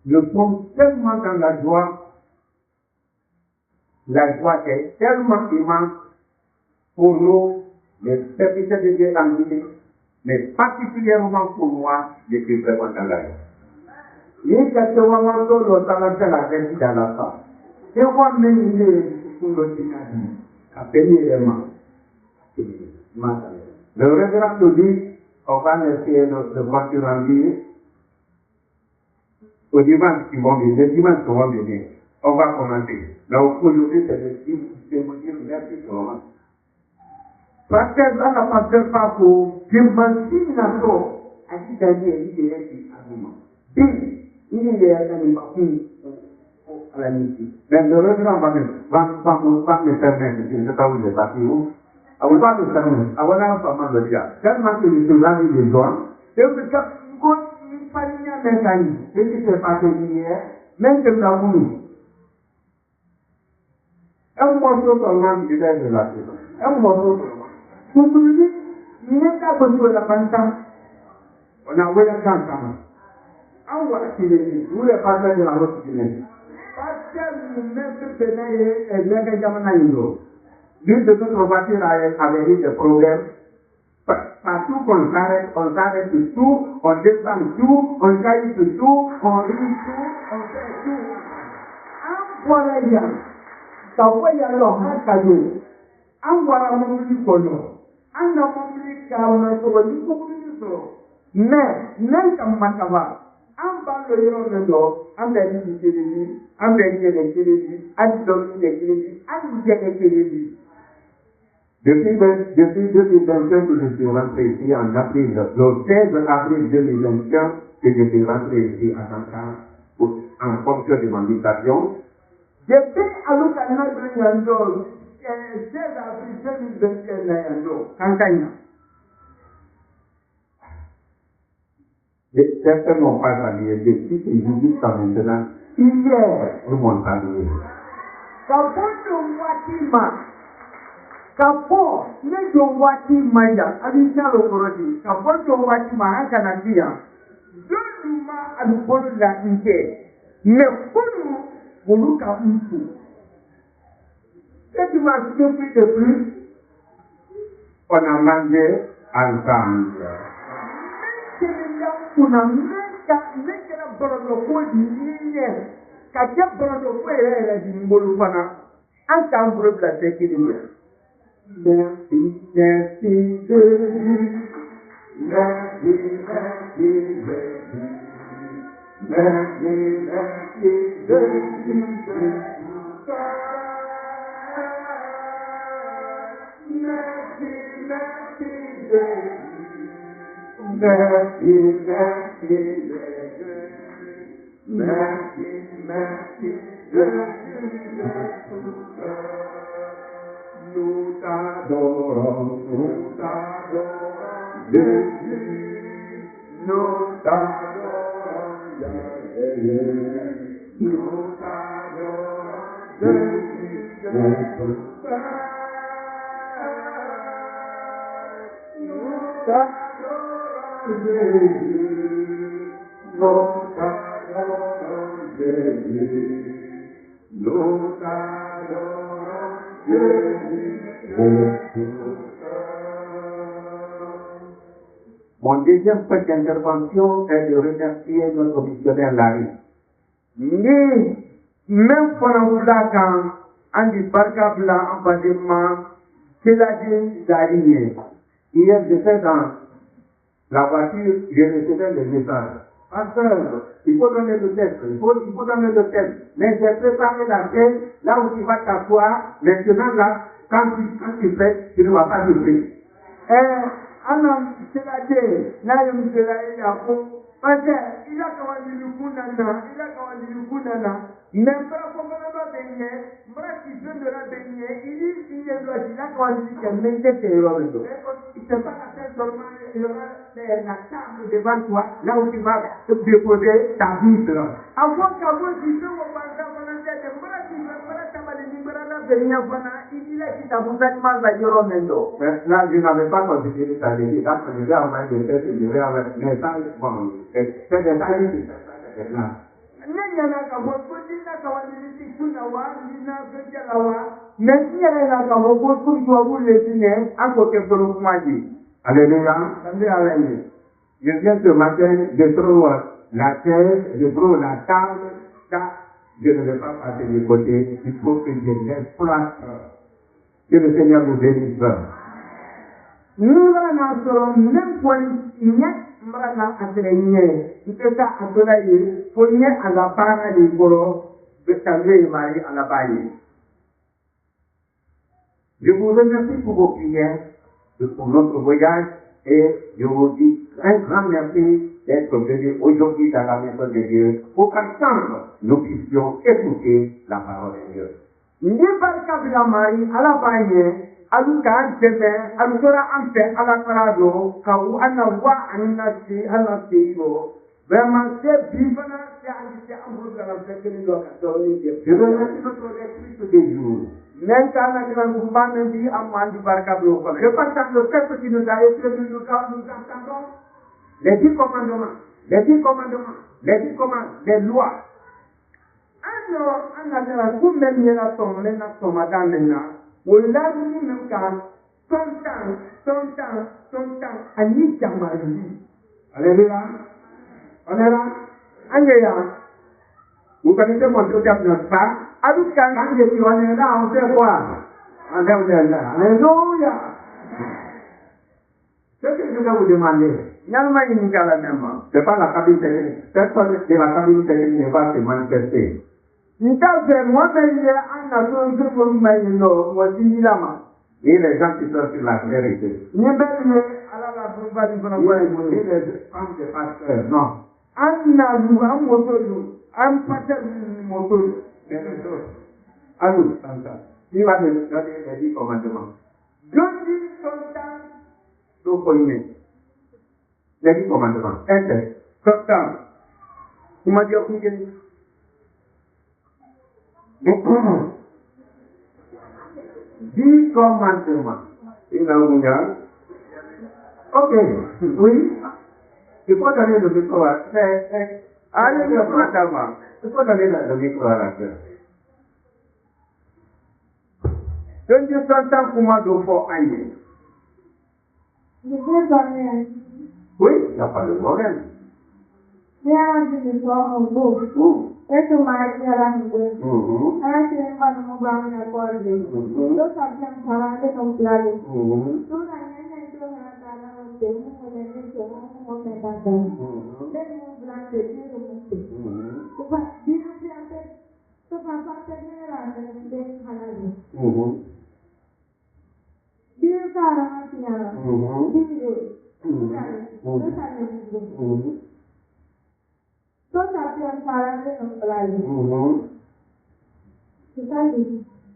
le font tellement dans la joie est tellement immense pour nous, les serviteurs de Dieu en Guinée, mais particulièrement pour moi, je suis vraiment dans la joie. Il y a des moments où l'on a la vie dans la femme. Et on va mener le Sinadi, à premièrement. Le révérend nous dit, on va essayer de voiture en vie. Au dimanche qui vont venir, le dimanche qui vont venir, on va commencer. Donc aujourd'hui, c'est le film qui vous dire merci pour moi. Parce que dans la pasteur Paco, je m'enseigne à toi, à qui t'as dit, il est ici, à vous. Il est à la mission. Mais le révérend va me permettre, je ne sais pas où il est parti où. On va me permettre, on va pas mal de dire. Tellement que je suis allé les joints, et que il fallait bien m'engager. Ce qui s'est passé hier, même que nous avons eu. Un morceau seulement qui est de la saison. Un morceau seulement. Vous vous dites, il n'est pas possible de la penser. On a oublié la ensemble. On voit qu'il est, vous les parlez de la route du nez. Parce que nous même que ce n'est et même que jamais n'aille. L'une de notre voiture avait eu des problèmes. Partout qu'on s'arrête de tout, on descend tout, on caille de tout, on rit tout, on fait tout. En voilà bien. Ça va y aller en caillou. En voilà mon petit colon. En a mon petit carnet pour le niveau. Mais, même comme Matava, en bas le yon de l'eau, en béni de Kélébi, en béni de Kélébi, en béni de Kélébi, en béni de Kélébi. Depuis 2025 que je suis rentré ici en avril, le 16 avril 2025 que je suis rentré ici à Dakar en fonction de mon invitation. Depuis à l'occasion de Yando, 16 avril 2025 à Yando, Kankaina. Certains n'ont pas allié depuis qu'ils vous disent ça maintenant. Hier, nous m'ont allié. Kapo ne don wati maya abi na lo korodi kapo don wati ma haka na dia don ma abi bolu la nke me kunu bolu ka untu et tu m'as depuis de plus on a mangé ensemble kuna meka na bolo ko di ni ka ja bolo ko era di bolu fana an kan bolo la tekini. Merci, merci de merci, merci de merci, merci de merci, merci de merci, merci de merci, merci de nous t'adorons, Jésus, nous t'adorons, Jésus, nous t'adorons, Jésus, nous t'adorons, Jésus, nous t'adorons, Jésus, nous t'adorons, Jésus. Mon deuxième point d'intervention est de remercier notre missionnaire Larry. Mais, même pendant quand on dit barka blanc en bâtiment, c'est la vie d'Arié. Hier, j'étais dans la voiture, je recevais le message. Pasteur, il faut donner le texte, il faut donner le texte. Mais j'ai préparé la scène, là où tu vas t'asseoir, maintenant là, quand tu fais, tu ne vas pas souffrir. C'est la terre, là, il y a parce qu'il a commandé le Kunana, mais pas comme on va baigner, moi qui viens de la baigner, il a commandé que maintenant c'est l'homme. Il ne peut pas la faire seulement, il y aura la table devant toi, là où tu vas te déposer ta Bible. Avant qu'avant tu fais au bazar, on a dit, moi qui veux pas ta libérer la baigner, il a dit à vous animaux à Yoromendo. Là, je n'avais pas considéré ça, je dis, là, je vais avoir des têtes, je vais avoir des têtes, bon. C'est des tailles qui sont là. Ne yana ka ko dinna ka wani ti kunna wa dinna ka jalawa mais si yana ka ko to bulle tine ako ke bolo kumaji. Alléluia. Je viens ce matin de trouver la terre, de trouver la table, ça, je ne vais pas passer du côté, il faut que je l'exploite. Que le Seigneur vous bénisse. Nous allons même point, Mrana Adrenier, il peut ça adorer, pour y à la part des bolos, de saluer Marie à la baille. Je vous remercie pour vos prières, pour notre voyage, et je vous dis un grand merci d'être venus aujourd'hui dans la maison de Dieu, pour qu'ensemble nous puissions écouter la parole de Dieu. N'importe Marie à la baille, aluka debe alukora ampe ala parado ka ana wa anna si ala tigo vraiment c'est vivant c'est agité amour de la fête do ka do ni de je remercie notre esprit de jour même quand la grande compagnie dit amandi barka blo ko je partage le texte qui nous a été nous entendons les 10 commandements les lois ana kumbe ni la tombe na tomadane na wala ni même quand son temps ani jamari alléluia on est là angéya vous connaissez mon Dieu n'est pas avec quand on est là on fait quoi on est là alléluia ce que je vais vous demander c'est pas la cabine technique personne de la cabine technique ne va se manifester. Et les gens qui sont sur la vérité. Et les femmes de pasteur, non. Alors, il va me donner les 10 commandements. Les 10 commandements. Un texte. Comment dire, 10 commandements. Ok, oui. Il faut donner le micro à allez, il faut donner le micro à la sœur. Donc, je s'entends comment il faut aller. Oui, il n'y a pas de problème. Itu mari jalan gue. Anak sini kan mau bangun ekor deh. Itu sabjang salah deh nongklali. Itu nanya itu karena demo mulai semua mau mendatang. Dan mau belanja di rumah. Sebab di rumah itu apa terjadi dengan dek halal. Dia sekarang masih ada.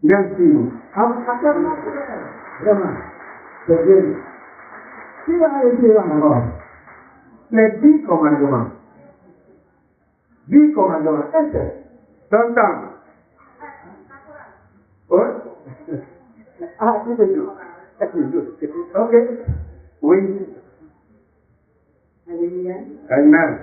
Merci. Vraiment. C'est bien. Qui va essayer encore? Les 10 commandements. 10 commandements. T'entends? Oui? Ah, c'est tout. Ok. Oui. Amen.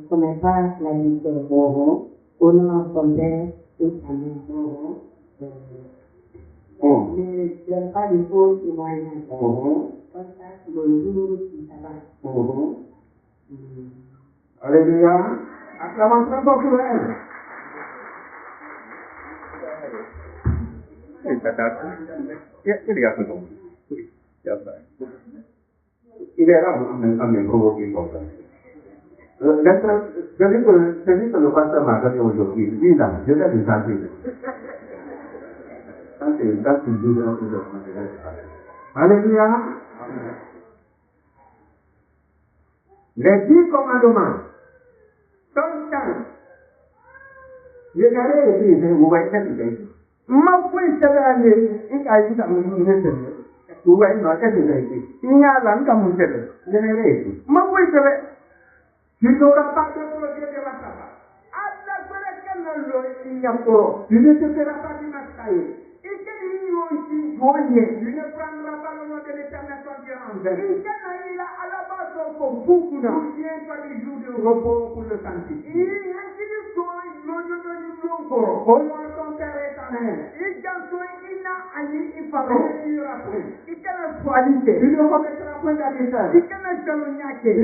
Come fa la vita uno con te e a me nel fare il voto mai Alléluia. Acclamation un peu pour elle. Il est là en me provoquer comme ça. Celui que le pasteur m'a donné aujourd'hui, lui là, je vais le sentir. Quand tu dis là, tu dois alléluia. Les 10 commandements sont temps. Regardez ici, vous voyez ça ici. Ma foi c'est il a dit ça vous voyez non c'est ici. Il y a là comme c'est le ma foi c'est tu n'auras pas de projet de la table. Allah barakallahu il y a pour tu ne te feras pas de masaï. Et que lui aussi Moïse. Tu ne prendras pas le nom de l'Éternel ton Dieu en vain. Il a à la base son beaucoup. Souviens-toi du jour de repos pour le sanctifier. Il a dit honore ton père éternel. Il ne commettra point d'adultère. Il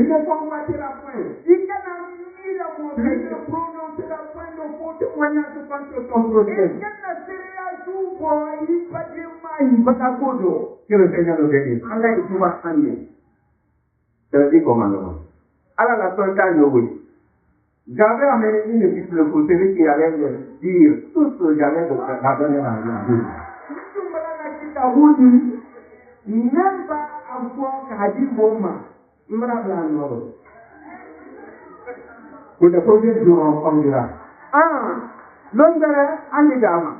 ne combattira point. Il ne prononcera point de faux témoignages contre son prochain. Que le Seigneur nous bénisse. Allah est pouvoir amener. C'est le 10 commandements. Alors la sultane oui. J'avais amené une Bible pour celui qui allait me dire tout ce que j'avais la donner à la Bible. Même pas encore qu'à dire moment, il me l'a blanc. Pour le premier jour, on dira. L'homme de l'Anidama.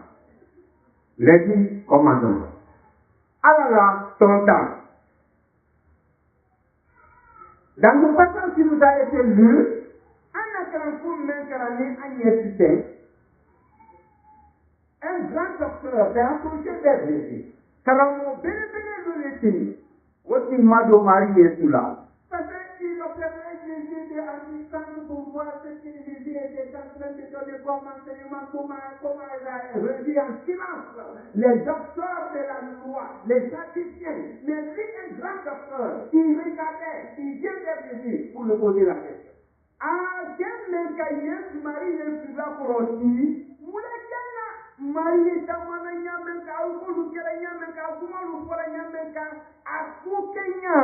Les 10 commandements. Alors là, ton temps. Dans le passage qui nous a été lu, un grand docteur s'est approché vers Jésus. Car mon bénéfice aussi Mado Marie est là. Parce qu'il observait Jésus de assistance pour voir ce que Jésus était en train de donner comme enseignement, comment il a réduit en silence les docteurs de la loi, les statisticiens. Mais lui, un grand docteur, il regardait, il vient vers Jésus pour lui poser la question. Marie est là pour aussi. Marie est dans mon nyamenka, ou vous le nyamenka, ou vous le nyamenka, à Koukenya,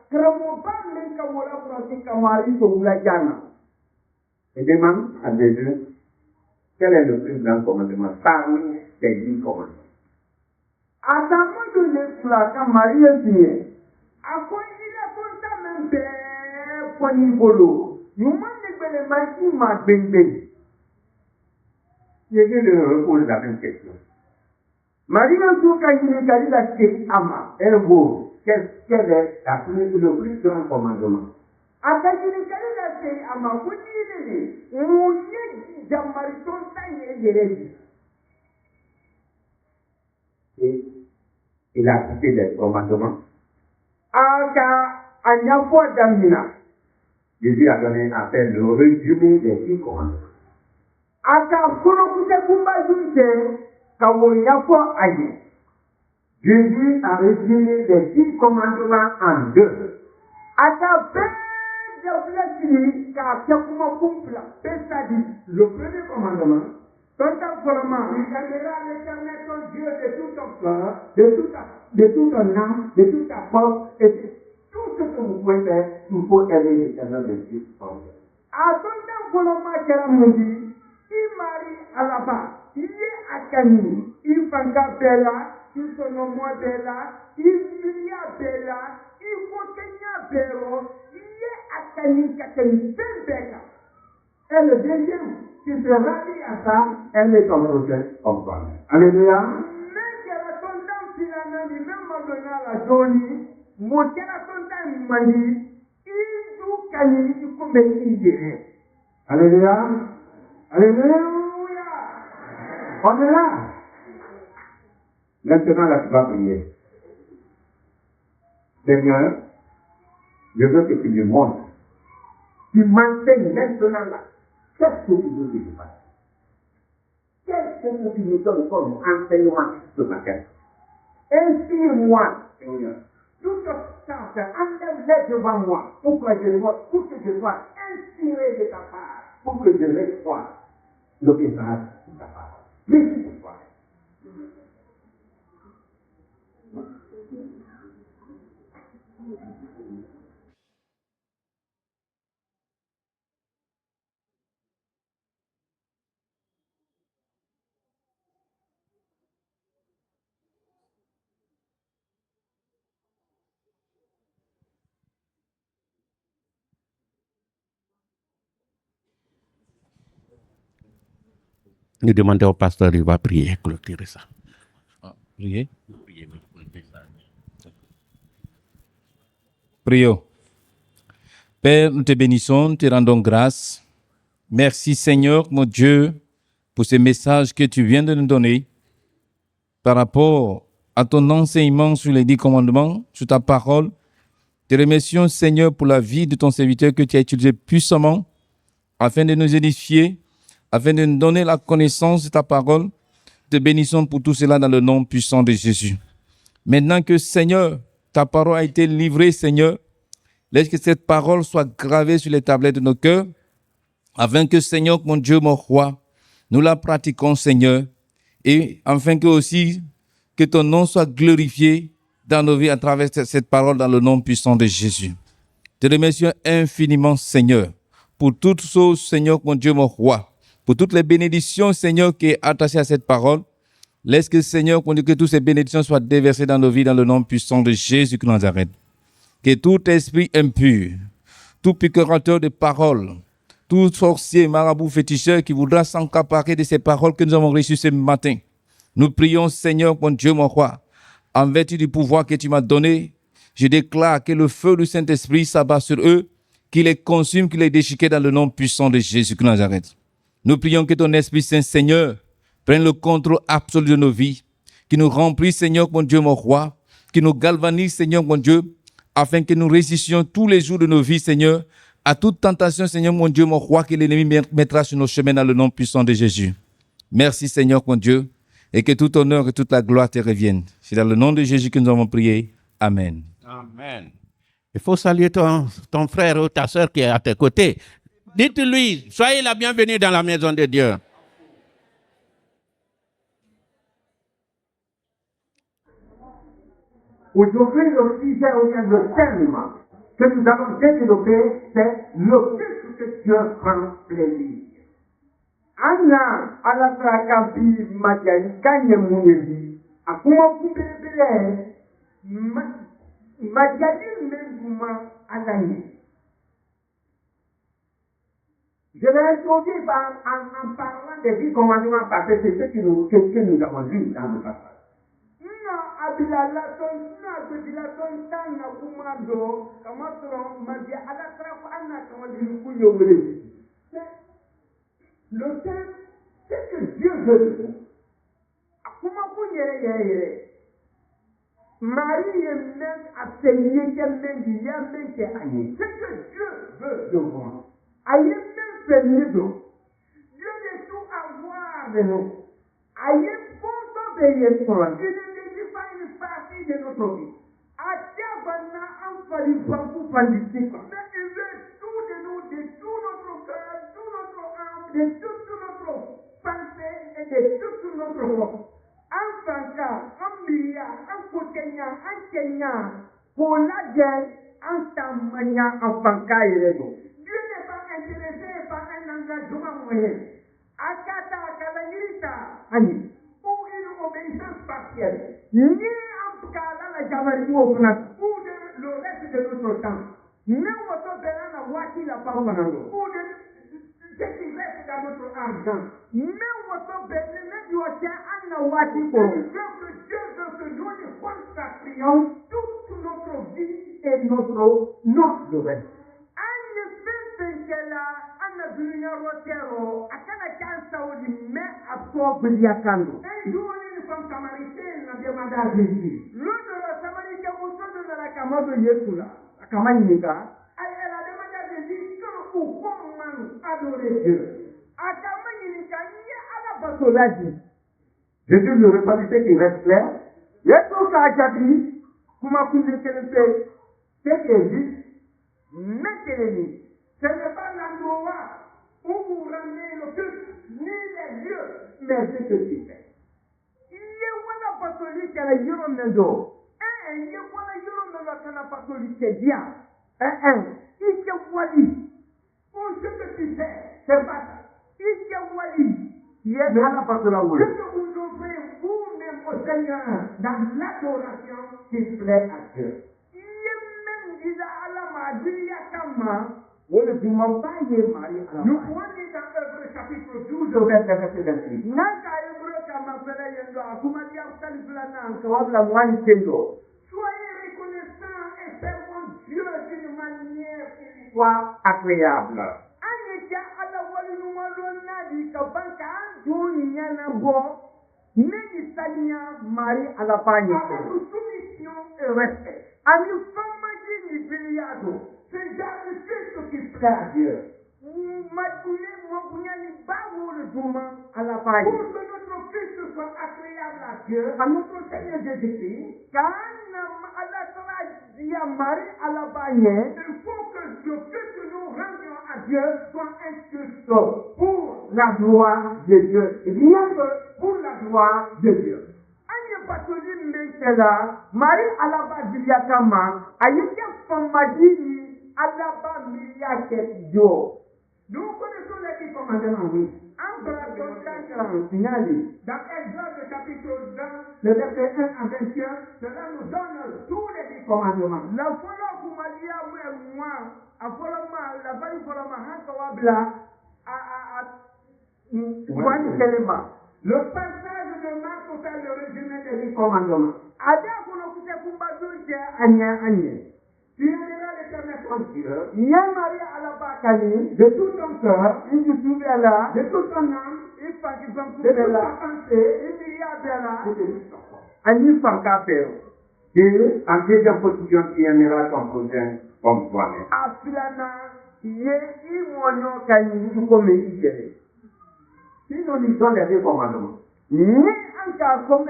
Kramoban, Menka, ou la pratique à Marie, ou la Jana. Et demande à Jésus, quel est le plus grand commandement parmi ces 10 commandements? À ta main de l'esclave, quand Marie est signée, à quoi il a tout ça même, pour Nibolo. Nous manquons les machines, ma bébé. Jésus lui pose la même question. Marie, quand il a dit la question, Ama, elle vaut, quel est le plus grand commandement? Après qu'il a dit la question, Ama, vous dites, mon Dieu, Jamariton, ça y est, et il a cité les commandements. À Nyafo Damina. Jésus a donné à faire le résumé des 10 commandements. Jésus a résumé les 10 commandements en 2. Le premier commandement, il aimeras l'Éternel ton Dieu de tout ton cœur, de toute ton âme, de toute ta force, et de tout ce que vous pouvez faire, il faut aimer l'Éternel de Dieu. À ton temps, pour le match, il marie à la base, il est à Cani, il fanga bella, il se nomme bella, il via bella, il faut Kenya bello, il est à Cani, Katani, Bella. Et le deuxième, qui se rallie à ça, elle est comme prochain homme. Alléluia. Mais qu'elle a ton temps finalement, il même donné à la journée, mon qu'elle a ton temps, il m'a dit, il joue Cani, il faut mettre une. Alléluia. Alléluia. On est là. Maintenant, là, tu vas prier. Seigneur, je veux que tu me montres. Tu m'enseignes maintenant là. Qu'est-ce que tu veux que je fasse? Qu'est-ce que tu me donnes comme enseignement ce matin? Inspire-moi, Seigneur. Tout obstacle, enlève-les devant moi, pour que je sois inspiré de ta part, pour que je reçoive le message de ta part. Merci pour toi. Nous demandons au pasteur, il va prier, clôturer ça. Priez. Prions. Père, nous te bénissons, te rendons grâce. Merci Seigneur, mon Dieu, pour ce message que tu viens de nous donner par rapport à ton enseignement sur les 10 commandements, sur ta parole. Te remercions, Seigneur, pour la vie de ton serviteur que tu as utilisé puissamment afin de nous édifier, afin de nous donner la connaissance de ta parole. Te bénissons pour tout cela dans le nom puissant de Jésus. Maintenant que, Seigneur, ta parole a été livrée, Seigneur, laisse que cette parole soit gravée sur les tablettes de nos cœurs, afin que, Seigneur, mon Dieu, mon roi, nous la pratiquons, Seigneur, et afin que aussi, que ton nom soit glorifié dans nos vies à travers cette parole dans le nom puissant de Jésus. Te remercions infiniment, Seigneur, pour toutes choses, Seigneur, mon Dieu, mon roi, pour toutes les bénédictions, Seigneur, qui est attachée à cette parole. Laisse que, Seigneur, mon Dieu, que toutes ces bénédictions soient déversées dans nos vies dans le nom puissant de Jésus de Nazareth. Que tout esprit impur, tout picorateur de paroles, tout sorcier, marabout, féticheur qui voudra s'accaparer de ces paroles que nous avons reçues ce matin, nous prions, Seigneur, mon Dieu, mon roi, en vertu du pouvoir que tu m'as donné, je déclare que le feu du Saint-Esprit s'abat sur eux, qu'il les consume, qu'il les déchiquette dans le nom puissant de Jésus de Nazareth. Nous prions que ton Esprit Saint, Seigneur, prenne le contrôle absolu de nos vies, qui nous remplisse, Seigneur, mon Dieu, mon roi, qui nous galvanise, Seigneur, mon Dieu, afin que nous résistions tous les jours de nos vies, Seigneur, à toute tentation, Seigneur, mon Dieu, mon roi, que l'ennemi mettra sur nos chemins dans le nom puissant de Jésus. Merci, Seigneur, mon Dieu, et que tout honneur et toute la gloire te reviennent. C'est dans le nom de Jésus que nous avons prié. Amen. Amen. Il faut saluer ton frère ou ta soeur qui est à tes côtés. Dites-lui, soyez la bienvenue dans la maison de Dieu. Aujourd'hui, le sujet ou bien le thème que nous allons développer, c'est le culte que Dieu prend plaisir. Anna, à la trakabi, Madiani, Kanye Mouneli, à comment vous bébé, Madiani, Mengouma, Anaï. Je vais introduire en parlant des 10 commandements parce que c'est ce que nous avons lu dans le passage. Le thème, c'est que Dieu veut de vous. Comment vous y Marie est même abseignée, c'est que Dieu veut de vous. Aïe même fait Dieu de tout avoir de nous. Aïe bon payer pour il ne pas une partie de notre vie. Atiabana en fali bambou pandistique. Mais il veut tout de nous, de tout notre cœur, tout notre âme, de toute notre pensée et de toute notre force. En Fanka, en Bia, en Kotenya, en Kenya, pour la guerre, en Tamania, en Fanka et les autres. Dieu n'est pas intéressé par un engagement moyen. Akata, Kalangirita, Ani. Ou une obéissance partielle, ni en cas la javarie au plan, ou de le reste de notre temps. Même votre bénin a voici la parole, ou de ce qui reste dans notre argent. Même votre bénin, même du tien, en a voici pour nous. Que Dieu veut que nous nous consacrions toute notre vie et notre reste. En effet, c'est que là, en a venu un rotero, à mais absorbe Liakando. Un jour, une femme samaritaine a demandé à Jésus. L'autre de la Samaritaine, vous de la Kama de Yesula, la Kama Yinka, elle a demandé à Jésus quand ou comment adorer Dieu. À Kama Yinka, il y a à la bateau Jésus lui répondit ce qui reste clair. Yesu Kajadi, comment vous dites que c'est qui est juste, mettez-les. Ce n'est pas l'endroit où vous ramenez le culte, ni les lieux, mais ce que tu fais. Il y a un apostolique à la Yuromendo. Il y a un Yuromendo à la apostolique dia. Il y a Wali. Pour ce que tu fais, c'est pas ça. Il y a Wali. Il y a l'apostolique. Ce que vous offrez vous-même au Seigneur dans l'adoration qui plaît à Dieu. Il y a même dit à la Madri Yakama. Nous prenons dans Hébreux chapitre 12, verset 28. Soyez reconnaissants et servons Dieu d'une manière qui soit agréable. Ménisania Marie à la pagne. Soumission et respect. Ami femme ni biliado. C'est genre de Christ qui plaît à Dieu. Matoulé Moubouniani Baou le Douma à la pagne. Pour que notre Christ soit agréable à Dieu, à notre Seigneur Jésus-Christ, quand Marie à la pagne, il faut que le fait que nous rendions à Dieu soit un Christ pour la gloire de Dieu. Rien que pour la gloire de Dieu. Aïe Batoli Mekela, Marie Alaba Biliakama, Aïe Famadini, Alaba Miliaket Dio. Nous connaissons les 10 commandements, oui. Dans Exode chapitre 20, le verset 1 à 21, cela nous donne tous les 10 commandements. La fois où Maria ou moi, à Foloma, la vaille Foloma, Hankawabla, le passage de Marc fait le résumé des 10 commandements. Tu aimeras l'Éternel ton Dieu, Maria à la Bakali, de tout ton cœur, de toute ton âme, de toute ta pensée, et en deuxième position, tu aimeras ton prochain comme toi-même. Sinon, ils sont les 2 commandements. Ni encore comme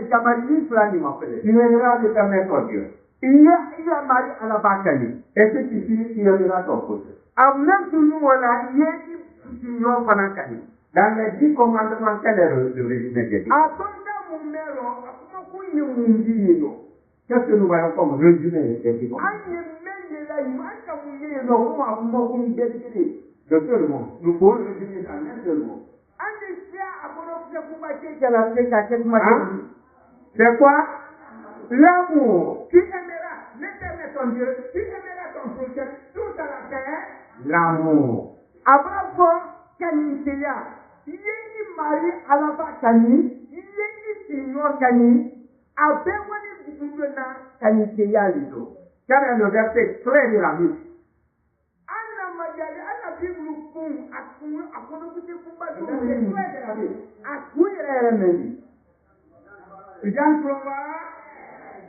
Jamalini Flani m'appelait. Tu aimeras l'Éternel ton Dieu. Il y a Marie à la Bakali. Et c'est ici qu'il y aura ton prochain. Même tout le monde là, il y a une Fanakani. Dans les 10 commandements, quel est le résumé de Dieu? Qu'est-ce que nous voyons comme résumé des 10 commandements? De tout le monde. Nous pouvons résumer dans un seul mot. C'est quoi? L'amour. Tu aimeras l'Éternel ton Dieu, tu aimeras ton prochain, tout à la terre. L'amour. Abraham, Kaniseya, il y a une Marie à la Bakani, il y a une Seigneur Kani, avec une Boubena Kaniseya Lido. Car le verset très de la Bible. Anna Magyali, Anna Bible Kum, à Konokuti Kumbatu, le verset très de la Bible. À Kouiremeni. Jean Flora.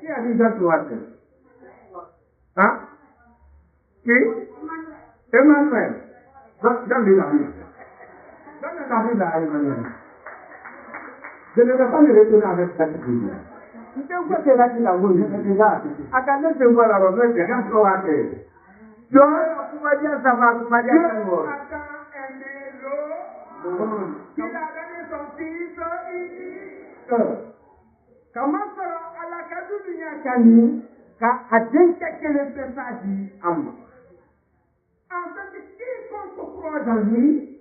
Qui a dit Jean Flora? Hein? Qui? Emmanuel. Donne-lui la Bible. Donne la Bible à Emmanuel. Je ne vais pas me retourner avec cette Bible. Tu sais quoi c'est là qui l'a voulu? À quand même, je vois la revenue, c'est Jean Flora. Donc, on va dire ça va, on va dire ça va. Dieu a aimé l'eau, qu'il a donné son fils, comment sera à la Kadounia Kani, car à détecter message Amma. En fait, quiconque croit dans lui,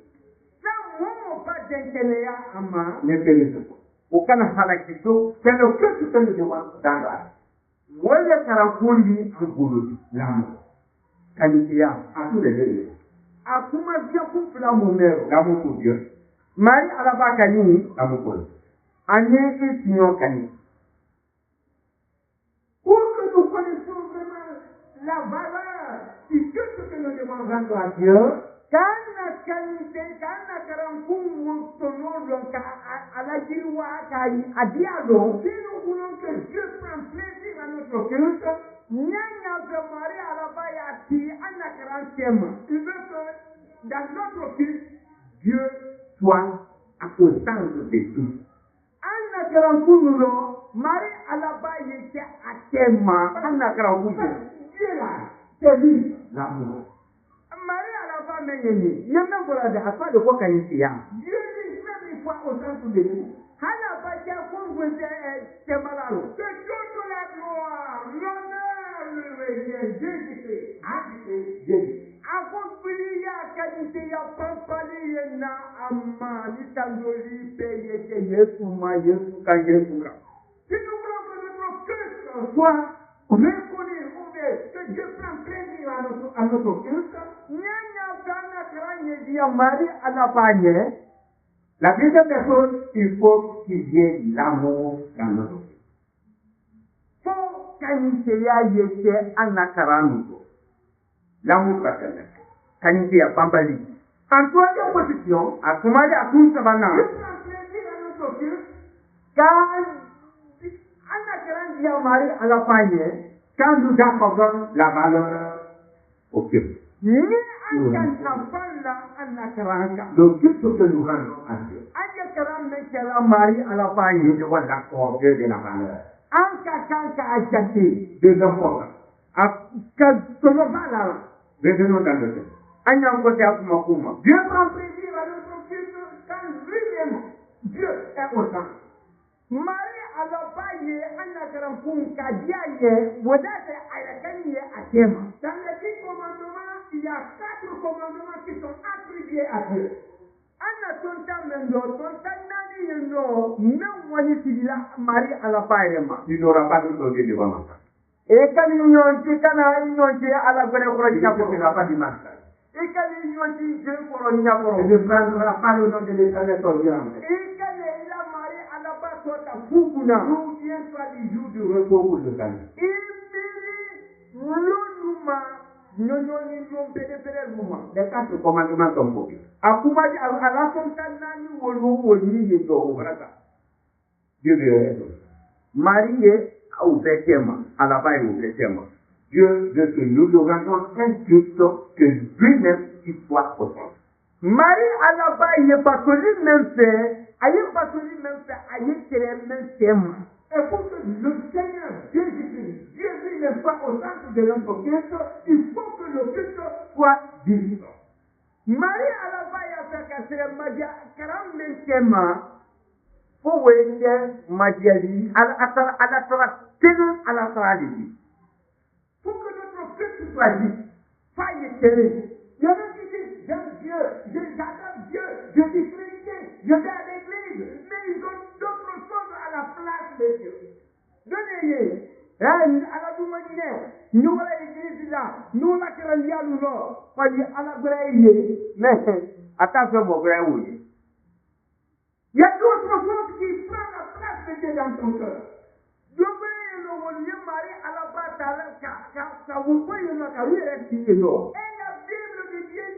ça ne pas d'internet Amma, ne périt pas. Aucun halakito, c'est le Christ que nous devons dans la. Voilà Karakouli en Goulou, l'amour. Kanikia, à tous les deux. À comment bien couple l'amour, l'amour pour Dieu. Marie à la Bakani, l'amour pour Dieu. Agnès et Sion Kani. Pour que nous connaissions vraiment la valeur de tout ce que nous devons rendre à Dieu, quand la qualité, quand la caramboum, à la Jiroua, à Diado, si nous voulons que Dieu prenne plaisir à notre culte, Nyanya de Marie à la Bayati, à la 40e, il veut que dans notre culte, Dieu soit au centre de tout. Anna Karampuno, Marie à la Bayati, à Tema, Anna Karampuno, Dieu là, c'est lui, l'amour. Marie à la Bayati, il y a même pour la fois de quoi qu'il y a. Dieu dit même une fois au centre de tout. Anna Bayati, pour vous dire, c'est malade. C'est toute la gloire, l'honneur, le régime, Jésus-Christ, Jésus. Accompli ya qualité ya pampali na amma litandoli paye que Yesu ma Yesu ka Yesu ka. Si nous voulons que notre culte soit reconnu, que Dieu prenne plaisir à notre culte, nyanya kana kranye dia Marie à la pagne. La deuxième des choses, il faut qu'il y ait l'amour dans notre vie. Faut qualité ya yeke anakaranuto. L'amour fraternel. Qualité à Pampali. En troisième position, à Kumali à Koum Savana. Je prends plaisir à notre culte Quand Anna Marie à la famille, quand nous accordons la valeur au culte. Le culte que nous rendons à Dieu. Marie à la famille, nous devons l'accorder de la valeur. Deux enfants. Revenons dans le texte. Dieu prend plaisir à notre culte quand lui-même, Dieu est au centre. Marie alabaye anakaram kadiaye wodate ayakaniye atema. Dans les 10 commandements, il y a 4 commandements qui sont attribués à Dieu. Anna tonta mendo tonta nani yendo nawani tidila Marie alabaye ma. Tu n'auras pas de projet devant moi. Et quand nous nyonti ala gone khorajina ko na pas dimanche. Et quand nous nyonti je khorajina ko ne prendra pas le nom de l'Éternel ton Dieu. D'où vient soit du jour du repos pour le salut. Les 4 commandements sont copiés. Dieu veut marié au 20e, à la base au 20e. Dieu veut que nous le rendions un culte que lui-même qui soit au centre. Marie à la base, il n'est pas que lui-même fait. Et pour que le Seigneur Jésus-Christ, Dieu lui-même soit au centre de notre culte, il faut que le culte soit divin. Marie à la base a fait casser Madia 40 pour voir Madiali à la tragédie. Pour que notre culte soit dit, faille télé. Il y en a qui disent j'aime Dieu, j'adore Dieu, je suis chrétien, je vais à l'église, mais ils ont d'autres choses à la place de Dieu. Donnez-les. À la Doumanine, nous à l'église là, nous la Kérandia nous là, à la Braille, mais attention mon frère, oui. Il y a d'autres choses qui prennent la place de Dieu dans ton cœur. Demain, le Dieu Marie à la bataille, car vous voyez la carrière qui est là.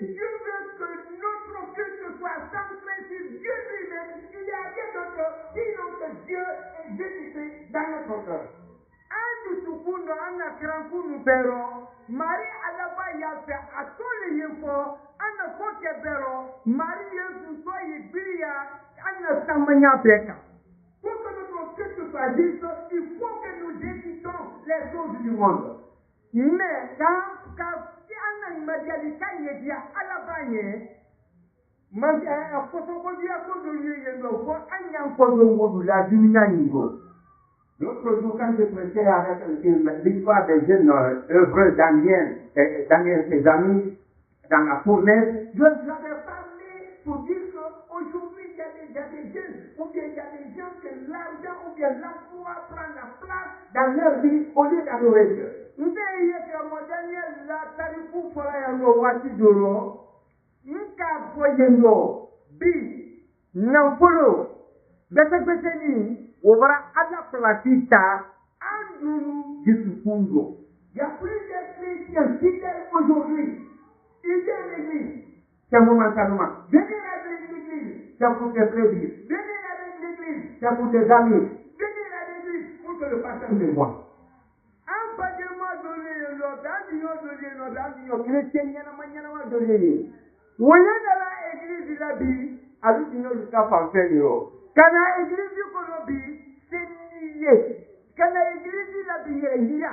Dieu veut que notre culte soit centré sur Dieu lui-même. Il y a rien d'autre, sinon que Dieu est Jésus-Christ dans notre cœur. Marie à la base a fait à tous les efforts, à ne pas que Marie Jésus soit bria, à ne s'amania péka. Pour que notre culte soit juste, il faut que nous décidons les choses du monde. Mais quand Anna Madialika yedia alabanye Madia Kosokodia Kodoye Yendo Anyan Kodo la Dumina Nigo. L'autre jour, quand je prêchais avec l'histoire des jeunes heureux Daniel et ses amis dans la fournaise, je leur avais parlé pour dire qu'aujourd'hui il y a des jeunes ou bien il y a des gens que l'argent ou bien l'emploi prend la place dans leur vie au lieu d'adorer Dieu. Nous avons Daniel la tarifu fora ya no wati doro nka boyeno bi nampolo beteketeni obara ala platita andulu disufungo. Il y a plus de chrétiens fidèles aujourd'hui. Ils viennent à l'église, c'est momentanément. Venez avec l'église, c'est pour des plaisirs. Venez avec l'église, c'est pour des amis. Venez à l'église pour que le pasteur les voie. Église la bi, avec une autre fanfare. Quand l'église konobi, c'est lié. Quand l'église la bi, il y a.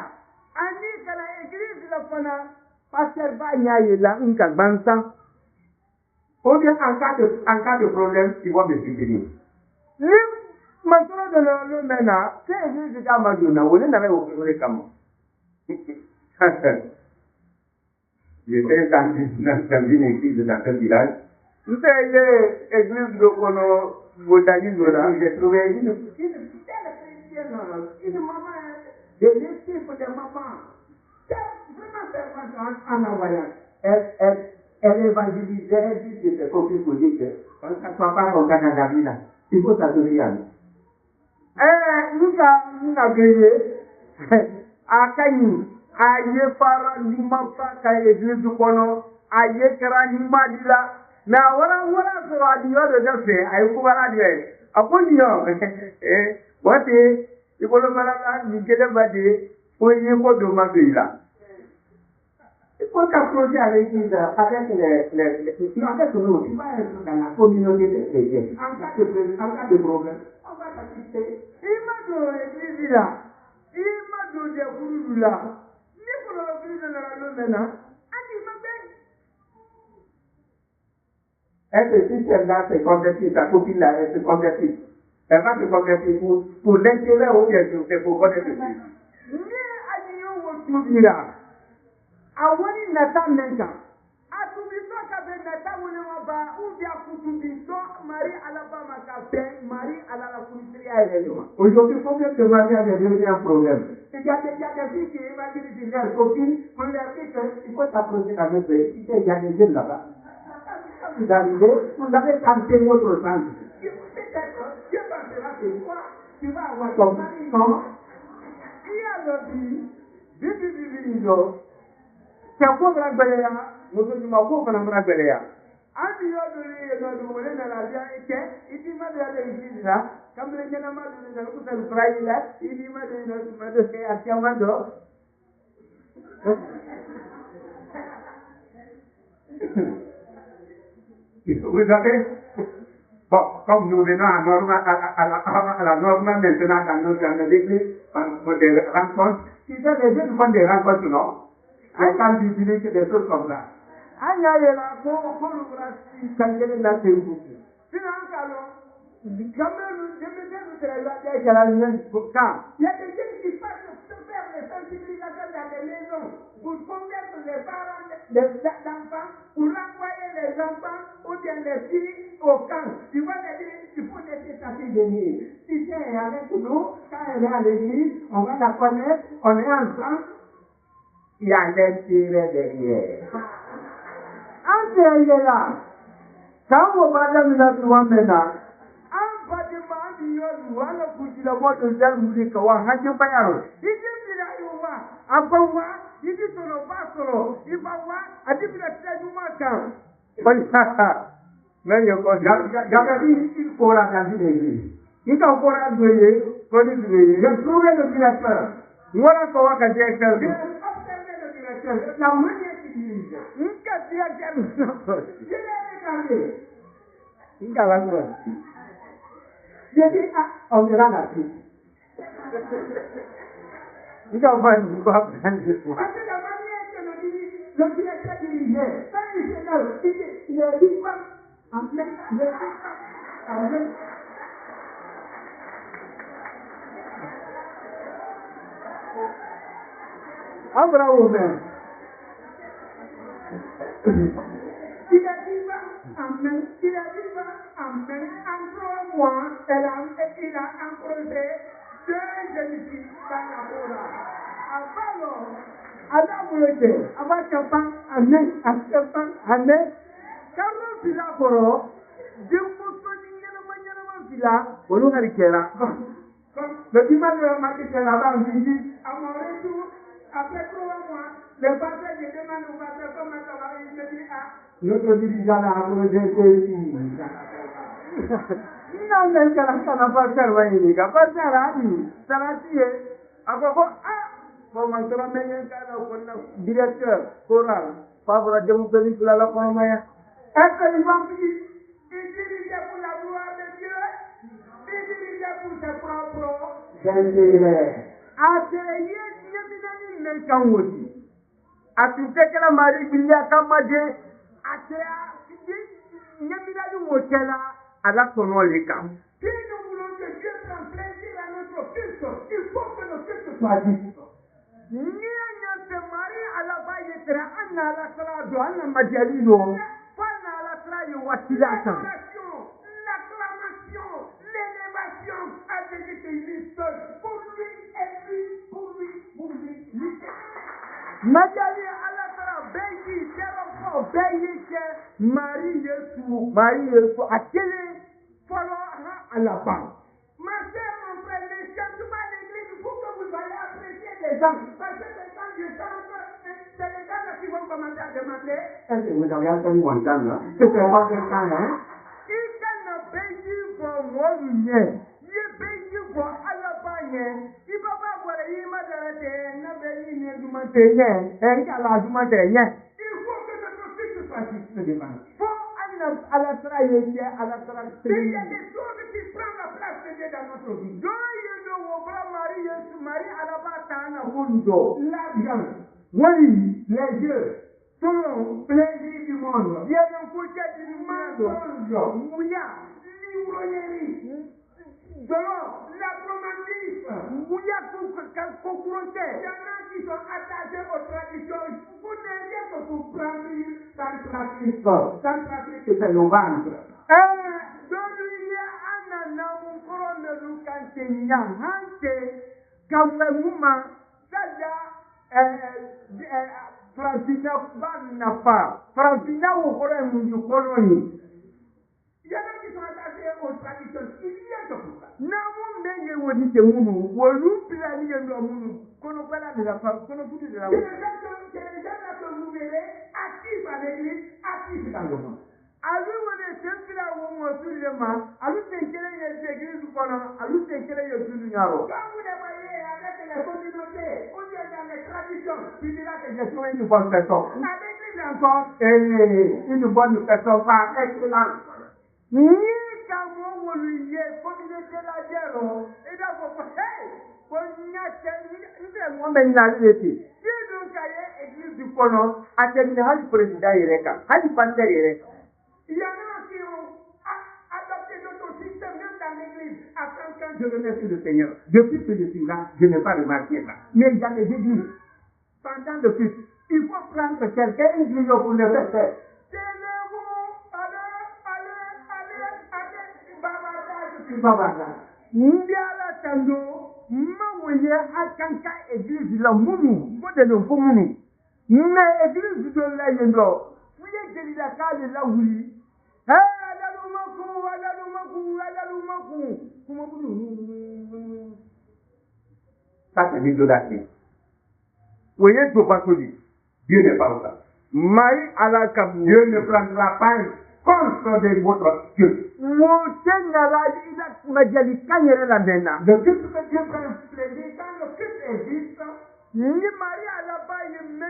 Ani quand l'église la fana, pasteur va y aller là, un bansan. Ou bien en cas de problème, ils vont me soutenir. Maintenant, de le maintenant, c'est l'église de Amadou, on n'avait aucun comment. J'étais dans une église dans un village. Nous sommes l'église de Kono, j'ai trouvé une fidèle chrétienne, une maman, des l'équipe de maman. Vraiment servante en envoyant. Elle évangélisait, elle dit que c'est comme pour dire que quand ça ne soit pas au Canada, il faut s'adorer à nous. Nous avons gagné. Akani aye para limapa ka église kono aye kara himadila na wala so radio de fe ay ko wala de Apollio, what is the Bolomara, you get a body when you go to Madrid. Il faut qu'approcher avec les dans la communauté des chrétiens. En cas de problème, on va t'assister. Il m'a donné l'église là. Il m'a donné le boulot là. Mais pour l'église dans la maison maintenant, il m'a fait. Est-ce que si celle-là se convertit, sa copine là, elle se convertit. Elle va se convertir pour l'intérêt ou bien pour connaître Dieu. Mais à Dieu, là. Awani nata nenga atubiso kabe nata wole waba ubia kutubiso Marie Alabama kabe Marie Alala Kuntria elema. Aujourd'hui combien de mariages est devenu un problème? Il y a des filles qui imaginent leur copine, on leur dit qu'il faut s'approcher avec eux. Il y a des jeunes là-bas. Vous arrivez, vous avez tenté votre sens. Peut-être, Dieu pensera que toi, tu vas avoir ton mari, non? Il y a le dit, Chapo Bragbelia, Moko Bragbelia. And the other way, it is mother Lisa, come to the General Friday, it is mother say at Yamado. Vous avez, bon, comme nous venons à la norme maintenant dans l'église, pour des rencontres, si c'est les jeunes font des rencontres, non? I can't be believing the truth of that. I know you are going to can get in that table. Financial, the government, the military, the Canadian book. Yet the thing is part of the family that the maison, would convert to the parents, the enfants, who renvoyer les enfants, ou bien les filles au camp. Tu vois, il faut laisser sa fille venir. Si c'est avec nous, quand elle est à l'église, on va la connaître, on est ensemble. Il y a l'intérêt derrière. Entre il est là. Quand vous parlez de la loi maintenant, un bâtiment dit on a poussé le mot de Dieu, vous dites que on a dit pas yaro. Il dit qu'il a eu voir, après voir, il dit solo pas solo, il va voir, a dit qu'il a fait du matin. Mais il faut la garder l'église. Il faut la garder, j'ai trouvé le directeur. Voilà comment que directeur. La manière qu'il dirige. Une quatrième je l'ai regardé. Il a la voix. J'ai dit, on verra la suite. Il a pas une voix pleine de foi. Parce que la manière que le directeur dirigeait, il a dit quoi? En plein, en plein. Abraham même. Il a dit amen, il a dit amen. En 3 mois, il a encroché 2 jeunes filles dans la forêt. Alors, Adam voulait, avant Chapan, amen, amen. Quand on vit la forêt, Dieu m'a dit, on nous a dit là. Le dimanche, m'a dit là-bas, on dit, à mon retour, après 3 mois, le pasteur qui demande au pasteur comment ça va, il me dit, notre dirigeant a approché ici. Non, mais ça n'a pas servi, les gars. Pas servi. Ça l'a tué. Après, bon, moi, je vais mettre un directeur, choral, favori de mon pays pour la Comaya. Est-ce que les gens disent, il dirigeait pour la gloire de Dieu, il dirigeait pour ses propres intérêts. Kan wosi a tun tɛ kɛla mari biliya kan ma je a kɛra ɲɛminali wo kɛla ala tɔnɔ le kan. Si nous voulons que Dieu prenne plaisir à notre culte, il faut que le culte soit dit. Ni ɲɛ tɛ mari ala b'a ye tɛrɛ an na ala sara don an na majali don fo an na ala sara ye waati la kan. L'acclamation, l'élévation a été une seule pour lui et lui, pour lui, pour lui. Majali alasara beyi terofo beyi ke Marie Yesu akele folo alaba. Ma sœur, mon frère, ne chante pas l'église pour que vous allez apprécier les gens. Parce que quand je chante, c'est les gens qui vont commencer à demander. Est-ce que vous avez entendu mon temps là? C'est pas quelqu'un, hein? Il can beyi for moi ye be for alabanye ibaba bore yima darate na be ni dumate ye ala dumate ye il faut que notre fils soit se demande faut à la travailler à la travailler il y a des choses qui prennent la place de Dieu dans notre vie do you know Marie alabata na hundo l'argent oui les yeux selon plaisir du monde bien côté du monde mouya l'ivrognerie selon la romantisme mouya concurrence il y en a qui sont attachés aux traditions vous n'avez que pour prendre sans pratique c'est le ventre donc il y a un homme couronne de l'Ukansenya hanté kamwe muma sada Francina Barnafa, Francina Okore Mundukoloni. Il y en a qui sont attachés aux traditions. Il y a de tout ça. N'avons même pas dit que nous, ou nous planifions nous, qu'on ne parle de la femme, qu'on ne fout de la femme. C'est les gens que vous verrez actifs à l'église, actifs dans le monde. Alors, on est simple là où on suit le mal, alors c'est qu'il y a des églises pendant, alors c'est qu'il y a des numéros. Quand vous les voyez avec la communauté, on est dans les traditions, tu diras que je suis une bonne personne. Avec l'église encore, une bonne personne, pas excellente. Ni quand vous lui communauté la guerre, et d'abord, hey, on y a moi-même la vérité. Si nous avons église du Polo, à terminer, le président Yereka, le pasteur Yereka. Il y en a qui ont adopté notre système même dans l'église. À 5 ans, je remercie le Seigneur. Depuis que je suis là, je n'ai pas remarqué ça. Mais dans les églises, pendant le culte, il faut prendre quelqu'un, une grille pour le faire. Tenez-vous, allez, bavardage. Ndiala Tando, Maweye, Akanka, église, la Mounou, modèle pour Mounou. Mais église de l'Aïendo, vous êtes de la case là, oui. Ça c'est l'idolâtrie. Vous voyez, je ne peux pas dire. Dieu n'est pas ça. Marie à la Kabou. Dieu ne prendra pas contre de votre Dieu. Le culte que Dieu prend plaisir, quand le culte existe, ni Marie à la bas, il me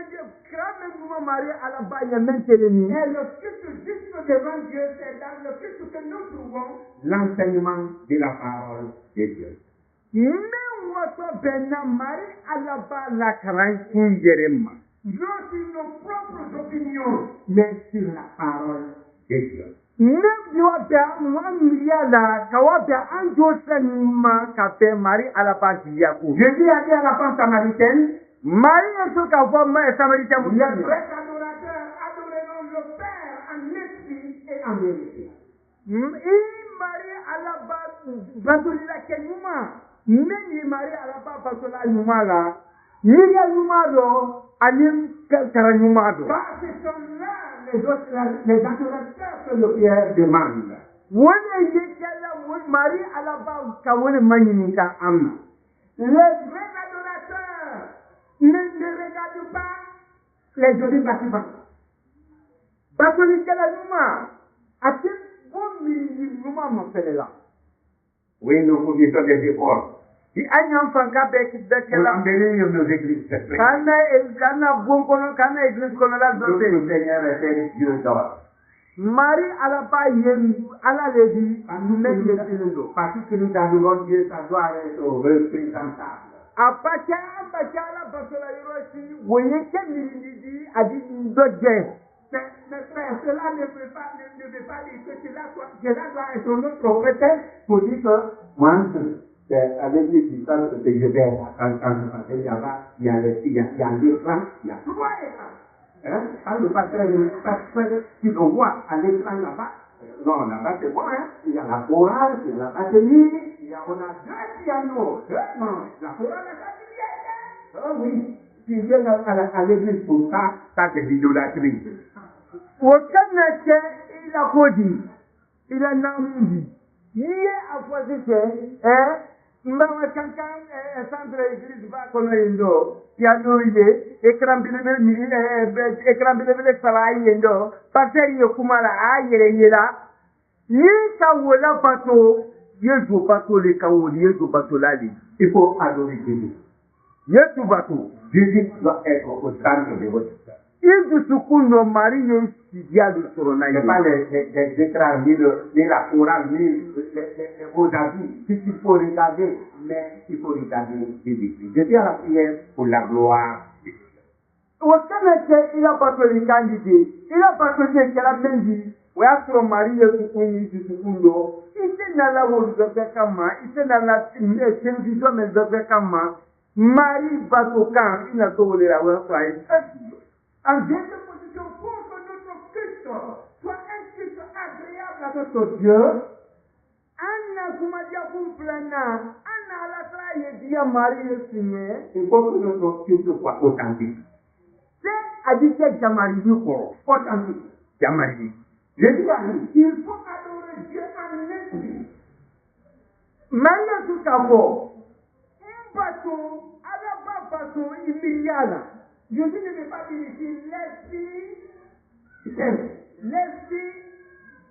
Marie à la bas, il me et le culte juste devant Dieu, c'est dans le culte que nous trouvons l'enseignement de la parole de Dieu. Mais votre bénin Marie à la bas, la crainte Jerema. Non sur nos propres opinions, mais sur la parole de Dieu. Même Dieu a moi milliard kawabia anjo senima café Marie à la base Yakou. Je dis à la femme samaritaine, Marie est sur la voie samaritaine. Les vrais adorateurs adoreront le Père en esprit et en vérité. Marie à la base Batulila Kenuma, même Marie à la base Batula Numala, Niga Numado, Anim Karanyumado. Ce sont là les adorateurs que le Pierre demande. Marie à la base Kawone Mayinika Amna. Les vrais adorateurs ne regardent pas les jolis bâtiments. Batulika la Numa, a-t-il bon minimum mon fait là? Oui, nous fournissons des efforts. Si un enfant qui a embellir nos églises, quand église qu'on a là, le Seigneur est Dieu d'or. Marie à la paille, à la lady, à nous mettre les films, parce que nous avons Dieu, ça doit être représentable. À partir de la bataille, vous voyez que l'Église a dit d'autres gestes. Mais frère, cela ne veut pas dire que cela doit être notre prétexte pour dire que moi, à l'église du temps, que je vais quand il y a les filles, il y a l'écran, il y a 3 écrans. Quand le pasteur qui le voit à l'écran là-bas, non, là-bas c'est bon, il y a la chorale, il y a la batterie, on a 2 pianos. Non, la chorale est fatiguée. Oh oui, tu viens à l'église pour ça, ça c'est l'idolâtrie. Aucun métier, il a codé, il a namé. Il est à choisir, Mbawa kankan centre église ba kono yendo piano ide ekran bilebe sala yendo passer yo kumala ayere yela ni ka wola pato Yesu bateau le kaou, Yesu bateau là, il faut adorer Jésus. Yesu bateau, Jésus doit être au centre de votre cœur. Il du secours Marie Sidia de Sorona. Il n'y a pas les écrans, ni la chorale, ni les beaux avis. Il faut regarder, mais il faut regarder Jésus. Je suis à la prière pour la gloire de Dieu. Il a pas de candidat, il a pas de la même vie. O y'a sɔrɔ Mari ye dusukun dusukun don i tɛ nana wolo dɔ bɛɛ kama i tɛ nana télévision mɛn dɔ bɛɛ kama Mari bato kan i na to wele la o y'a sɔrɔ a ye en deuxième position pour que notre Christ soit un Christ agréable à notre Dieu an na kumaja kun filanan an na alasara ye diya Mari ye signé il faut que notre Christ soit authentique c'est à dire que jamari bi kɔrɔ authentique jamari. Je dis, il faut adorer Dieu en esprit. Maintenant, tout à l'heure, un bateau, à la bas bateau, il y a là. Je ne vais pas dire ici l'esprit,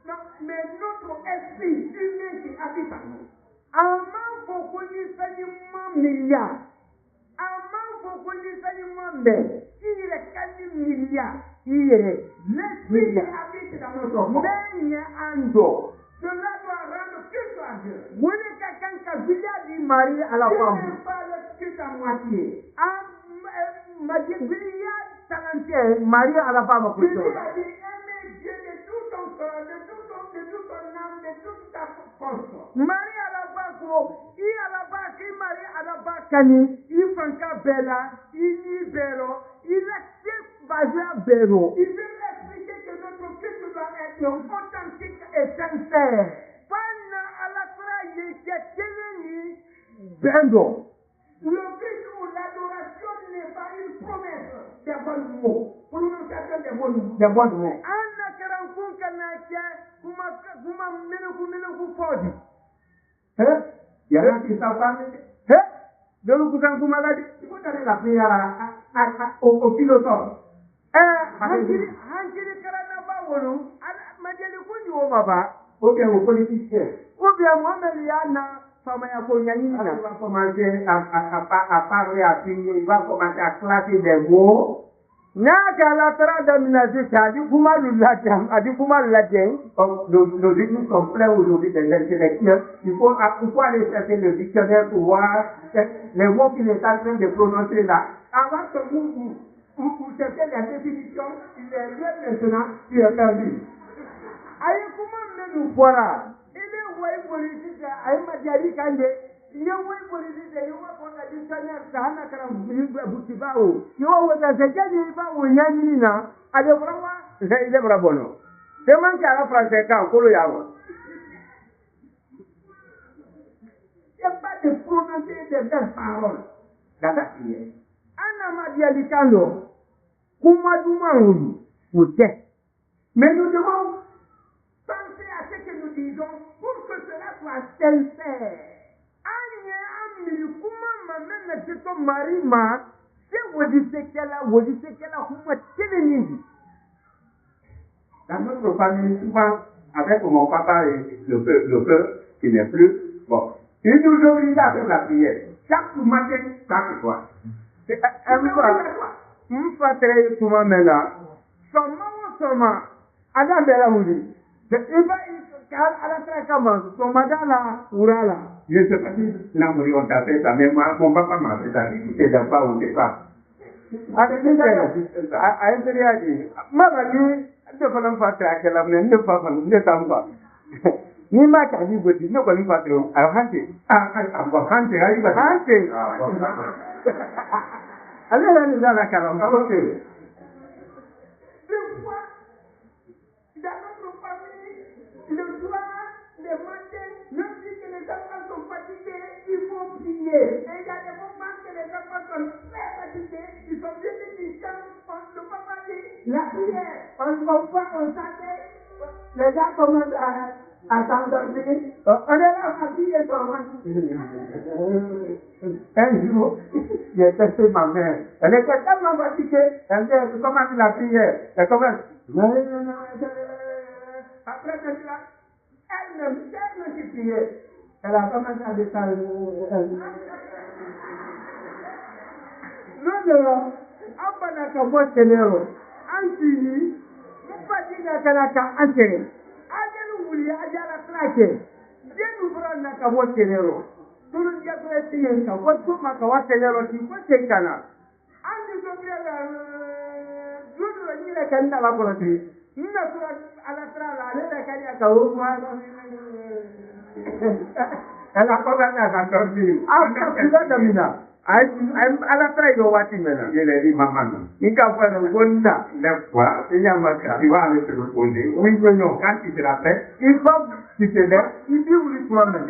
non, mais notre esprit humain qui habite en nous. Avant qu'on connaisse seulement milliard, avant qu'on connaisse seulement mais, il est 4 milliards. L'esprit qui habite dans notre corps. Cela doit rendre culte à Dieu. Vous êtes quelqu'un qui a dit Marie à la femme. Ce n'est pas le culte à moitié. Marie à la femme. Tu lui as dit aimer Dieu de tout ton cœur, de toute ton âme, de toute ta force. Marie à la femme, il à la base, il Marie à la base, il fanka bella, il libéro, il accepte. Il veut expliquer que notre culte doit être authentique et sincère. Pendant à la trahi, Bendo. Le culte ou l'adoration n'est pas une promesse des bons mots. Prononciation des bons mots. Anna Karankun Kanakia, Kuma Menuku Fodi. Hein? Il y a rien qui savent pas. Hein? De l'Okusan Kumaladi, il faut donner la prière au philosophe. Hankiri karana ba wolo majali kundi wo baba o bien au politicien ou bien Mohamed Yana fama ya ko nyani na va commencer à parler à finir il va commencer à classer des mots nyaka la trada minazi tadi kuma lulatam adi kuma lulatem nos études sont pleins aujourd'hui des intellectuels il faut aller chercher le dictionnaire pour voir les mots qu'il est en train de prononcer là avant que vous cherchez la définition, il est vrai maintenant, tu es perdu. Aïe, comment nous voilà? Il est ouais politique, aïe, Madiali Kande, il est ouais politique, il est ouais dictionnaire, ça n'a qu'à Boutibao. Il est ouais dans ce cas, il va où Yanina, à de vraiment, il est vraiment. C'est moi qui a la français quand on le y'a. Il n'y a pas de prononcer des belles paroles. Dans la prière. Anna Madiali Kando. Mais nous devons penser à ce que nous disons pour que cela soit sincère. Dans notre famille, souvent, avec mon papa et le père qui n'est plus, bon, il nous oblige à faire la prière. Chaque matin, chaque soir. C'est Mfatele tuma mela soma ada bela mudi de iba kal ala tra kama soma dala urala je sais pas si la muri on t'a fait ça mais moi mon papa m'a fait ça c'est pas ou c'est pas a entendeu mama ni de falam fatra akela ne papa ne tamba ni ma ta ni bodi ne ko ni patro a hante hante ai ba hante allez là nous allons carrément ok le fois dans notre famille le soir le matin même si les enfants sont fatigués il faut prier et il y a des moments que les enfants sont très fatigués ils sont bien distants on ne peut pas dire la prière on ne peut pas on s'attend les gens commencent à s'endormir on est là à prier un jour j'ai testé ma mère elle était tellement fatiguée elle commence la prière elle commence après cela elle-même qui priait Elle a commencé à descendre. Non, Abana Kabo Senero, Antini, Mupatina Kanaka Antene, Adelu Wuli, Adala Trake, Denu Brana Kabo Senero, Tulu Jabretienka, what took Makawa Senero, what take Kana, Andi Gabriela, Guru Nila Kanda Laboratory, Nina Alatrala, Leda Kayaka, and I call that Tordi. After Mina. I'm Alatra is watching me. Yellow Mamma. Nika for the Wunda, left one, the Yamaka, you are the Rundi. We will know, can't it happen? If you say that, if you will promise.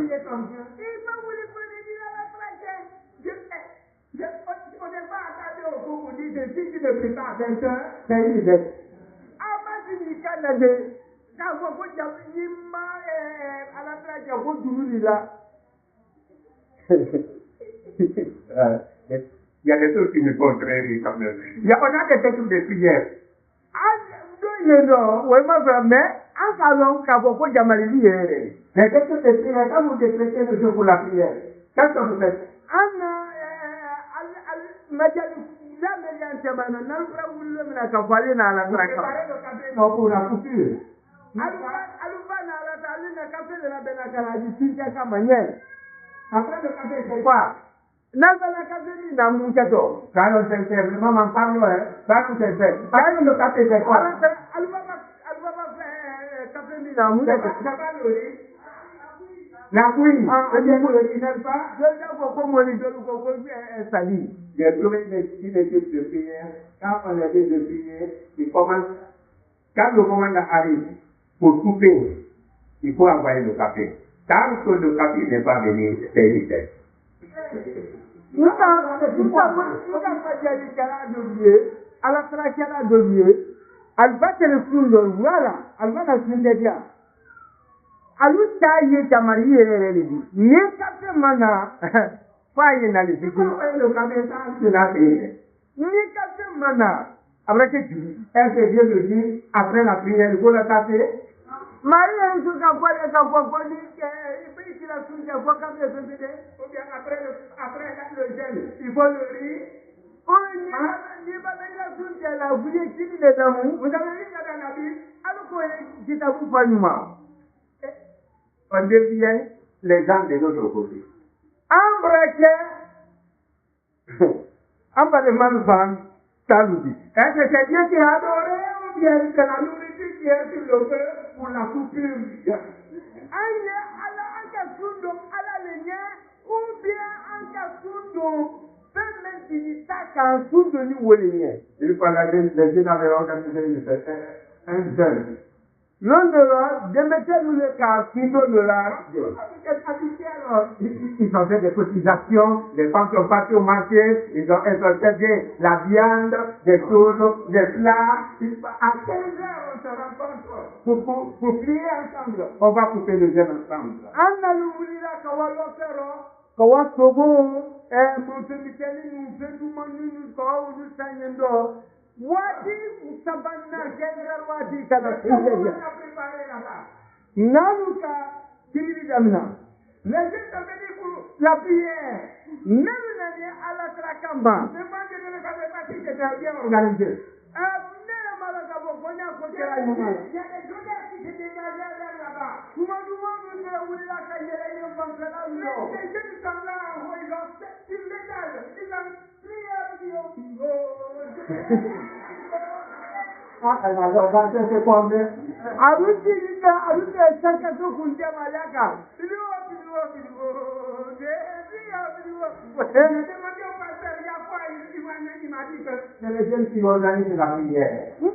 Il y a des choses qui me font très rire quand même. Il y a des textes de prière. En salon, quand vous Jamali, les textes de prière, quand vous décrétez le jour pour la prière, qu'est-ce que vous faites? Pour la coupure. Après le café, c'est quoi? Nazala café, n'a mon cadeau. Quand on s'est fait, maman parle, quand on s'est fait. Quand le café, c'est quoi? Alba café, n'a mon cadeau. La couille, il n'aime pas. Je vais vous communiquer le sali. J'ai trouvé une équipe de prière. Quand on est de prier, il commence. Quand le commandant arrive pour couper, il faut envoyer le café. Tant que le café n'est pas venu, c'est l'idée. Nous avons à la traquera de lieu, elle va te le fouiller, voilà, elle va la finir bien. Aluta ye tamari ye ni café mana, pas y aller, c'est le café sans se laver. Ni café mana, après que tu, elle se vient de dire, après la prière, il faut le café. Marie est sur la voie de sa voie, il peut la souche, il faut quand même se vider, ou bien après le gel, il faut le riz. On n'y va pas la souche, la bouille qui les amours, vous avez vu dans la Bible, alors qu'on dit à vous pas nous. On devient les gens de notre côté. Embraqué, Salut. Est-ce que c'est Dieu qui a adoré ou bien c'est la nourriture qui est sur le feu pour la coupure? Il fallait les gens avaient organisé un jeûne. L'un de l'autre, démettez-nous le cas, sinon de l'art. Ils ont fait des cotisations, les femmes sont parties au marché, ils ont intercepté la viande, des choses, des plats. À 15 heures, on se rencontre pour prier ensemble. On va couper le jeûne ensemble. Anna Louvoulila, Kawalokero, Kawasobo, Montemikeli, nous faisons nous Kawa, nous saignons. Wadi sabana general wadi kada kuja nanuka kiri damna les gens venaient pour la prière même l'année à la Trakamba c'est pas que le café parti c'était bien organisé il y a des journées qui se dégageaient là-bas tout le monde nous dit la cahier les jeunes sont là ils ont fait une médaille ils ont c'est quoi, mais c'est les jeunes qui organisent la prière. Les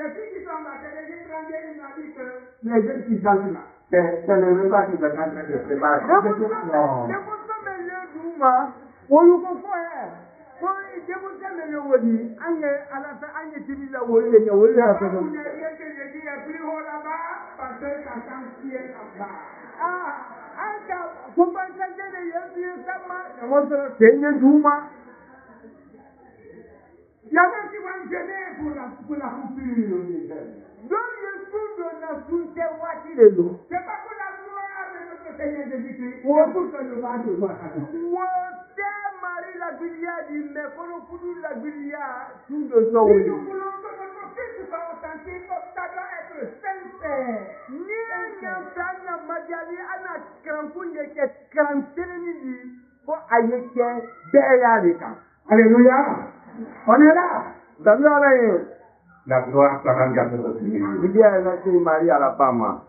filles qui sont là, c'est les étrangers qui m'ont dit que les jeunes qui sont là, c'est le repas qui est en train de préparer. Il y en a qui vont gêner pour la coupure. C'est pas pour la gloire de notre Seigneur Jésus-Christ. Ou pour que nous fassions gloire à Dieu. Marie la Guyade, mais pour nous la Guyade, tout de son. Si nous voulons que notre fils soit authentique, ça doit être sincère. Ni un Madiali, Anna Krampouye, qui est Krampouye, pour Ayeke, Béyalika. Alléluia. On est là. La gloire sera gardée de Dieu. Marie à la femme.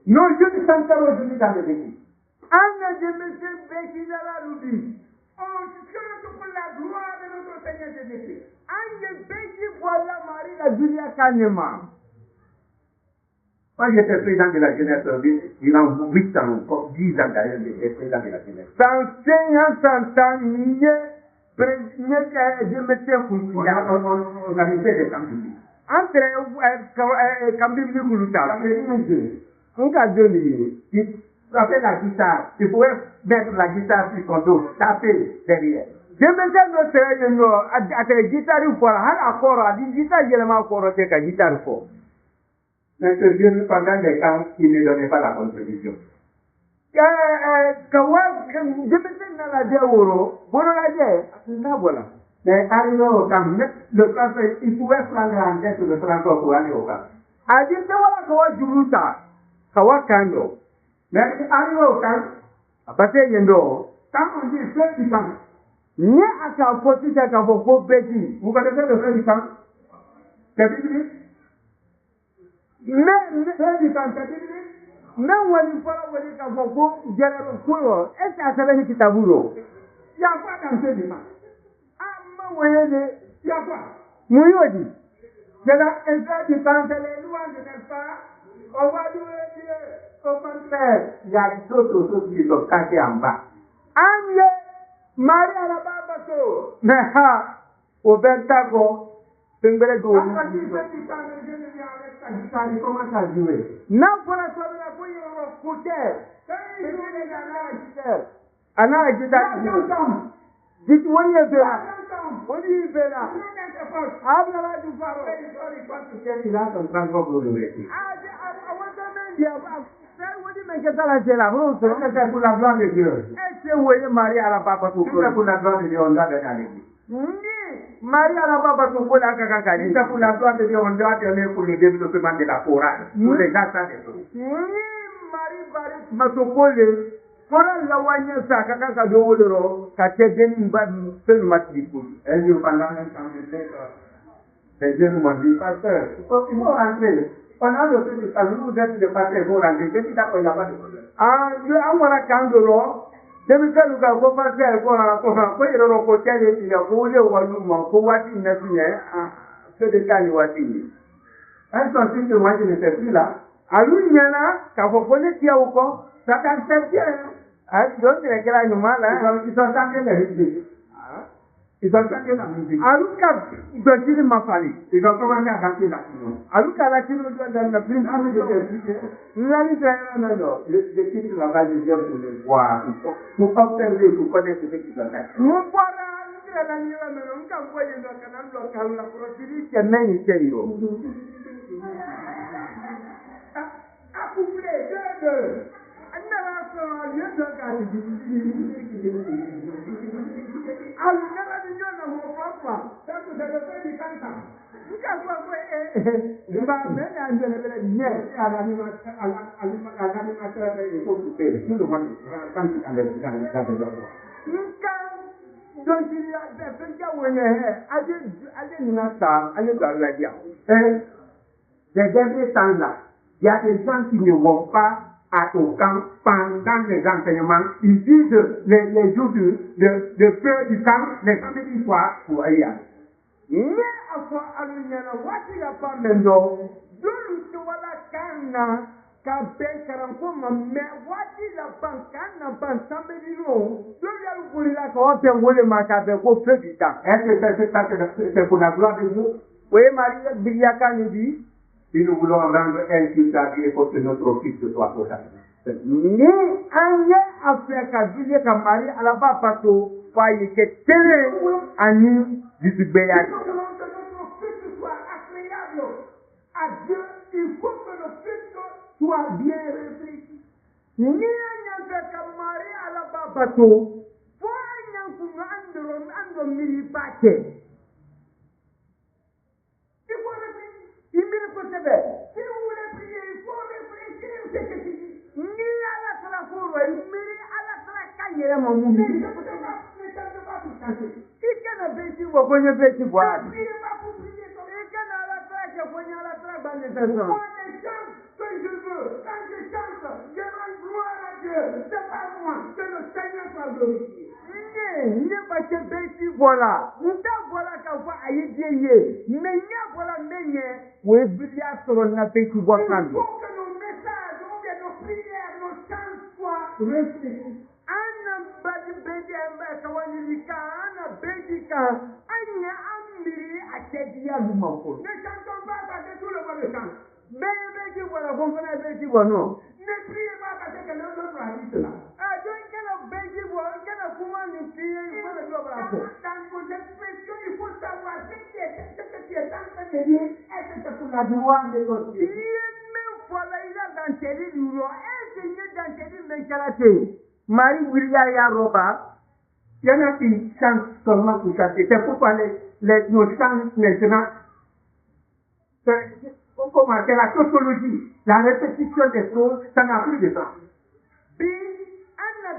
Non, je ne sens pas aujourd'hui dans le vécu. Anne de M. Békinala nous dit, on se pour la gloire de notre Seigneur Jésus-Christ. Anne Béki, voilà Marie la Julia Kanema. Moi, j'étais président de la jeunesse, il a 8 ans, 10 ans d'ailleurs, j'étais président de la jeunesse. 100 ans, je mettais on a fait des camps. Entre Kambibli Koulouta, on a donné, il frappait la guitare, il pouvait mettre la guitare sur son dos, taper derrière. Je mettais notre à la guitare fort, à la corde, à la guitare, je l'ai encore à la guitare fort. Mais ce Dieu, pendant des temps, il ne donnait pas la contribution. Je mettais dans la déoro, voilà. Mais arrivé au camp, le français, il pouvait prendre en tête le transport pour aller au camp. A dit, c'est voilà que je vous Kawa Kando. Mais arrivé au camp, à partir de quand on dit frère du camp, ni à sa petite à sa faux petit, vous connaissez le frère du camp? C'est biblique? Mais frère du camp, c'est biblique? Mais on va lui faire un camp pour général Kouyo, est-ce que ça savait qui tabouro? Il n'y a pas dans ce dimanche. Il n'y a pas. Mouyodi. C'est là, un frère du camp, c'est les louanges, n'est-ce pas? On va louer Dieu. Au contraire, il y a d'autres choses qui sont cachées en bas. Agne, Marie à la Babato. Mais au Bentago, c'est une belle chose. Après qu'il fait du temps, le jeune vient avec sa guitare, il commence à jouer. Non, pour la soirée, la fouille, on va foutre. C'est une guitare. Anna a guitare. Dites, où est-ce là? Où est-ce là? Habla la du faro. Il a son transport pour le récit. C'est pour la gloire de Dieu. Est-ce que vous voyez Marie à la papa tout c'est pour la gloire de Dieu, on doit donner à l'église. Marie à la papa tout pour la kakakari. C'est pour la gloire de Dieu, on doit donner pour le développement de la chorale. Pour les enfants des autres. Marie Masokole. Voilà la wanya sa kakaka do woloro ka tegeni mbadi sen matliku. Et je pendant un temps les jeunes m'ont dit pasteur, il faut rentrer. Pendant le temps du salon, vous êtes le pasteur, il faut rentrer. Je dis d'accord, il n'y a pas de problème. Ah, je amara kandoro. Je me dis que vous pasteur, il faut rentrer. Il y a un côté, il y a un côté où on peut voir une nation. C'est des cas où on un sensible que moi je ne sais plus là. À l'uniana, quand vous connaissez au corps, ça t'intervient. Donc, ils sont en la musique. Ils ont chanté la musique. Aluka, ils m'a fallu. Ils ont commencé à chanter la musique. Aluka, la musique dans la plus grande de la musique. Le titre là-bas, je viens pour le voir. Pour observer, pour connaître ce qui se passe. Nous voilà, nous sommes dans le même, nous sommes voyés dans le canal local, la procédure qui est même ici. Accouplé, deux. Ces derniers temps-là, il y a des gens qui ne vont pas au camp pendant les enseignements. Ils disent les jours de feu du camp, les samedis soirs pour aller. Mais à quoi allunyana wati la pamendo dulu tuwala kana kabe karampo mamme wati la pankana pan samedi no dulu ya lukula ko te wole makabe ko feu du camp. Est-ce que c'est pour la gloire de Dieu? Oui, Marie Biliaka nous dit. Si nous voulons rendre un culte à Dieu, il faut que notre fils soit total. Ni anye Afrika Dieu comme Marie à la bas pato, faille que télé ani du béat. Nous voulons que notre fils soit agréable. à Dieu, il faut que le culte soit bien réfléchi. Ni anyanga kamari ala babato, fo anyangu ando mili bake. Il faut réfléchir. Il mérite que c'est vrai. Si vous voulez prier, il faut réfléchir ce que tu dis. Ni ala sala foro, il mérite ala sala kayere mamu. Ne tente pas pour chanter. Il can a bêti ou bonne bêti boire. Ne priez pas pour prier. Il can a la traque, bonne la traque, bonne personne. Moi, je chante ce que je veux. Quand je chante, je rends gloire à Dieu. C'est pas moi, que le Seigneur soit glorifié. Ne pas que bêti voilà. Nous voilà qu'à voir aïe mais n'y a voilà mais oui bien sur la bêti voilà. Il faut que nos messages, ou bien nos prières, nos chants soient réfléchis. Anna badi bêti kawanilika, Anna bêti ka, Anya amiri achedia lumako. Ne chantons pas parce que tout le monde chante. Bêti voilà, vous connaissez bêti voilà non. Ne priez pas parce que l'autre a dit cela. Donc quel bêti voilà, quel comment nous prier, il faut le dire voilà. Dans vos expressions, il faut savoir ce que tu es en train de dire, est-ce que c'est pour la gloire de Dieu. Il est même voilà, il a dans tes livres, est-ce qu'il est dans tes livres de karaté. Marie William Roba, il y en a qui chantent seulement pour chanter. C'est pourquoi nos chants maintenant, c'est la sociologie, la répétition des choses, ça n'a plus de sens. Puis, on a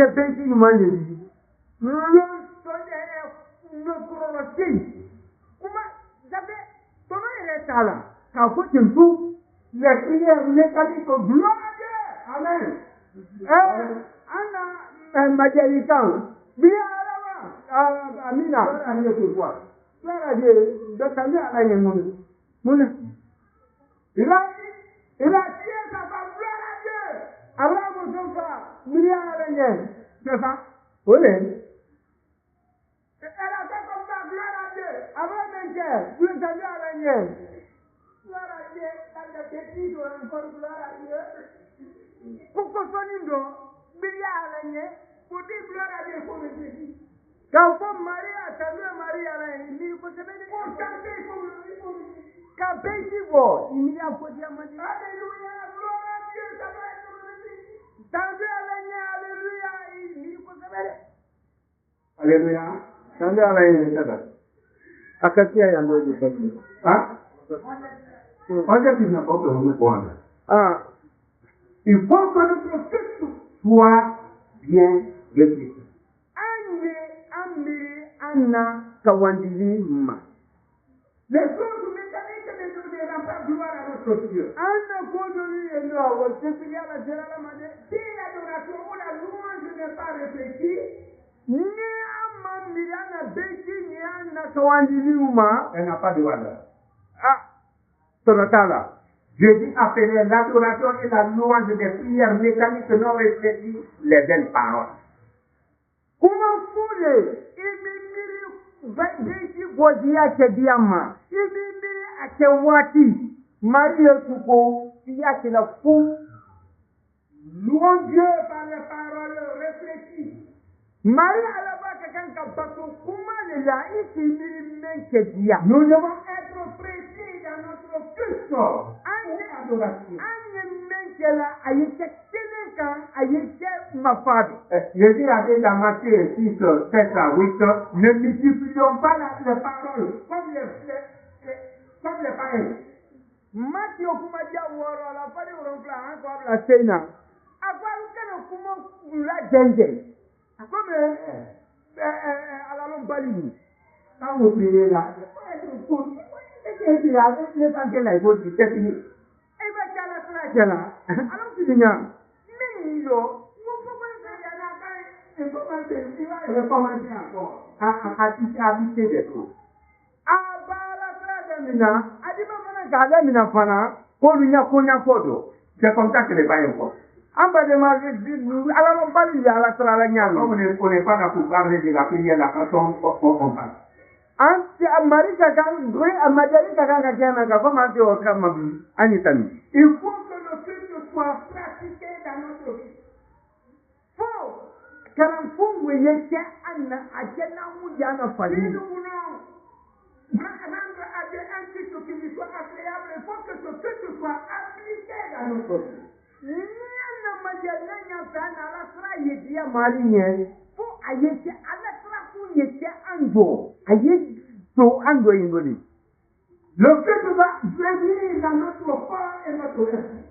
béni humanité. Nous comment, j'avais, ton nom est là. Quand vous dites tout, les prières mécaniques, gloire à Dieu. Amen. Anna, Madjalikan, bien à la Amina, à la gloire à Dieu, de t'amener à la il a tué sa femme, gloire à Dieu. Abraham, son frère, milliard à la c'est ça? Oui. Elle a fait comme ça, gloire à Dieu. Abraham, Dieu t'a dit à la gloire à Dieu, dans le petit, encore gloire à Dieu. Pourquoi son nom, milliard à la pour dire gloire à Dieu, il faut réfléchir. Quand on marie à ta Marie à la il faut se mettre pour chanter, il faut quand Béji voit, il y a un peu de diamant. Alléluia, gloire à Dieu, ça va être réfléchi. Tendez à la alléluia, il faut se mettre. Alléluia, tendez à la ça va. Akati ya ndo je pekee. Ah? Oja kina boto bwana. Ah. Il faut que notre culte soit bien réfléchi. Anna Kawandili Ma. Les choses mécaniques ne donnent pas gloire à notre Dieu. Anna Kodoli et nous, c'est qu'il y a la générale Madé. Si l'adoration ou la louange n'est pas réfléchie, ni Amma Miriana Beki, ni Anna Kawandili Ma, elle n'a pas de valeur. Ah, Tonatala. Je dis appeler l'adoration et la louange des prières mécaniques non réfléchies les belles paroles. Comment fouler? Besi bojia kediama. Ibibiri akewati. Marie Tuko, qui a qui la fou. Louons Dieu par les paroles réfléchies. Marie à la base, quelqu'un qui a battu, comment il a ici, il kedia. Nous devons être précis dans notre culte. Adoration. Jésus a dit dans Matthieu 6, 7 à 8, ne multiplions pas les paroles comme les païens. Matthieu Kumadia Wara, la parole au encore la Sénat. Avoir que le la denge. Comme à la Lombardie. Quand vous priez là, il faut être pour. Et là, les gens qui l'ont dit, c'est fini. Et bien, tu as la traque là. Alors, tu dis, mais yo. Il faut recommencer encore à habiter des choses. Ah, bah, la frère de Mina, a dit, maman, Mina Fana, pour lui, c'est comme ça que les païens font. En bas de ma vie, alors on parle de la Salagna. On n'est pas là pour parler de la prière, la façon on parle. Il faut que le culte soit pratiqué dans notre vie. Faut. Quand on veut que Anna a rendre à Dieu un culte ce qui lui soit agréable, il faut que ce culte soit appliqué dans notre vie. Le culte va venir dans notre corps et notre esprit.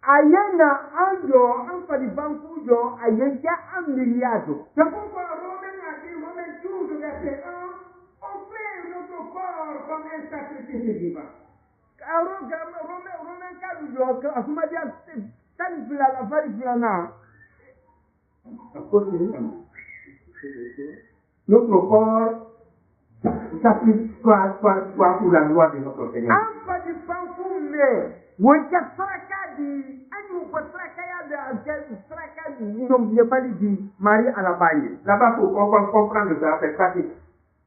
Ayana ando ampadi banku jo ayenja amiliado. C'est pourquoi Romains a dit, Romains 12, verset 1, offrez notre corps comme un sacrifice vivant. Romain kalu jo asumadia kan fila la fari fila na. Notre corps sacrifice soit pour la gloire de notre Seigneur. Ampadi banku me wonja saraka di anyu ko saraka ya da saraka ndom ye bali di mari alabaye. Là-bas, pour comprendre ça, c'est pratique.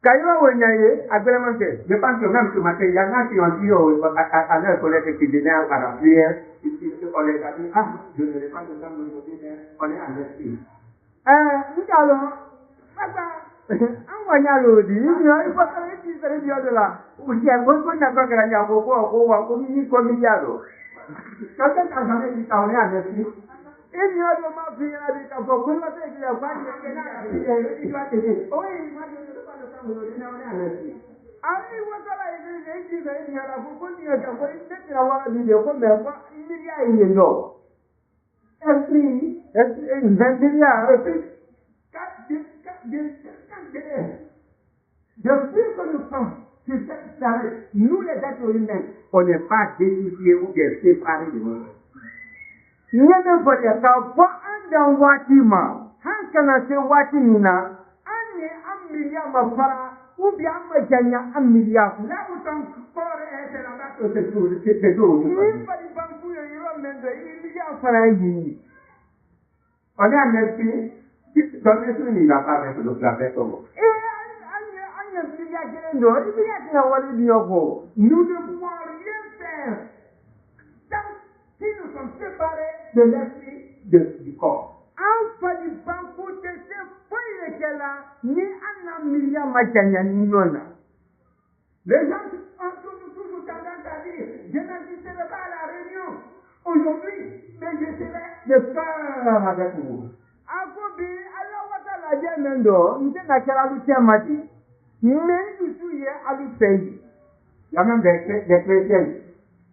Kayo wonyaye agremente. Je pense que même ce matin, il y en a qui ont dit à leur collègue qui venaient à la prière, on les a dit, ah, je ne vais pas de temps aujourd'hui, mais on est en esprit. Ndalo, papa, anwanyalo di, il faut que tu te dises de là. Ou bien, on n'a pas gagné à beaucoup, on ni comme milliards. Quelqu'un a jamais dit qu'on est en esprit. Il y a de ma fille à dire qu'il faut que la fille qui a pas de Il doit te dire, oui, moi je ne veux pas de temps aujourd'hui, mais on est en esprit. Ami wata la igreja eti za ni ara ko ni ga ko ni na wa ni de ko me ko ni ya ni yo. Esprit, depuis que nous sommes sur cette planète, nous les êtres humains, on n'est pas dissociés ou bien séparés de nous. Nyame fode ka bo andan wati ma hankana se wati nina anye amiliya mafara ubi amma janya amiliya Là où ton corps est là-bas, c'est tout. ni fadi banku yo yiro mendo iliya fara yi. On est en esprit, si ton esprit n'y va pas avec l'autre, la personne. Anye iliya gelendo iliya tina wali bioko. Nous ne pouvons rien faire tant si nous sommes séparés de l'esprit du corps. Fadi banku te se foye kela ni anna miliya majanya ni yona. Les gens ont toujours tendance à dire, je n'assisterai pas à la réunion aujourd'hui, mais je serai de cœur avec vous. Akobi ala wata la jemendo nte na kala lu temati mais du suye alu sei. Il y a même des chrétiens,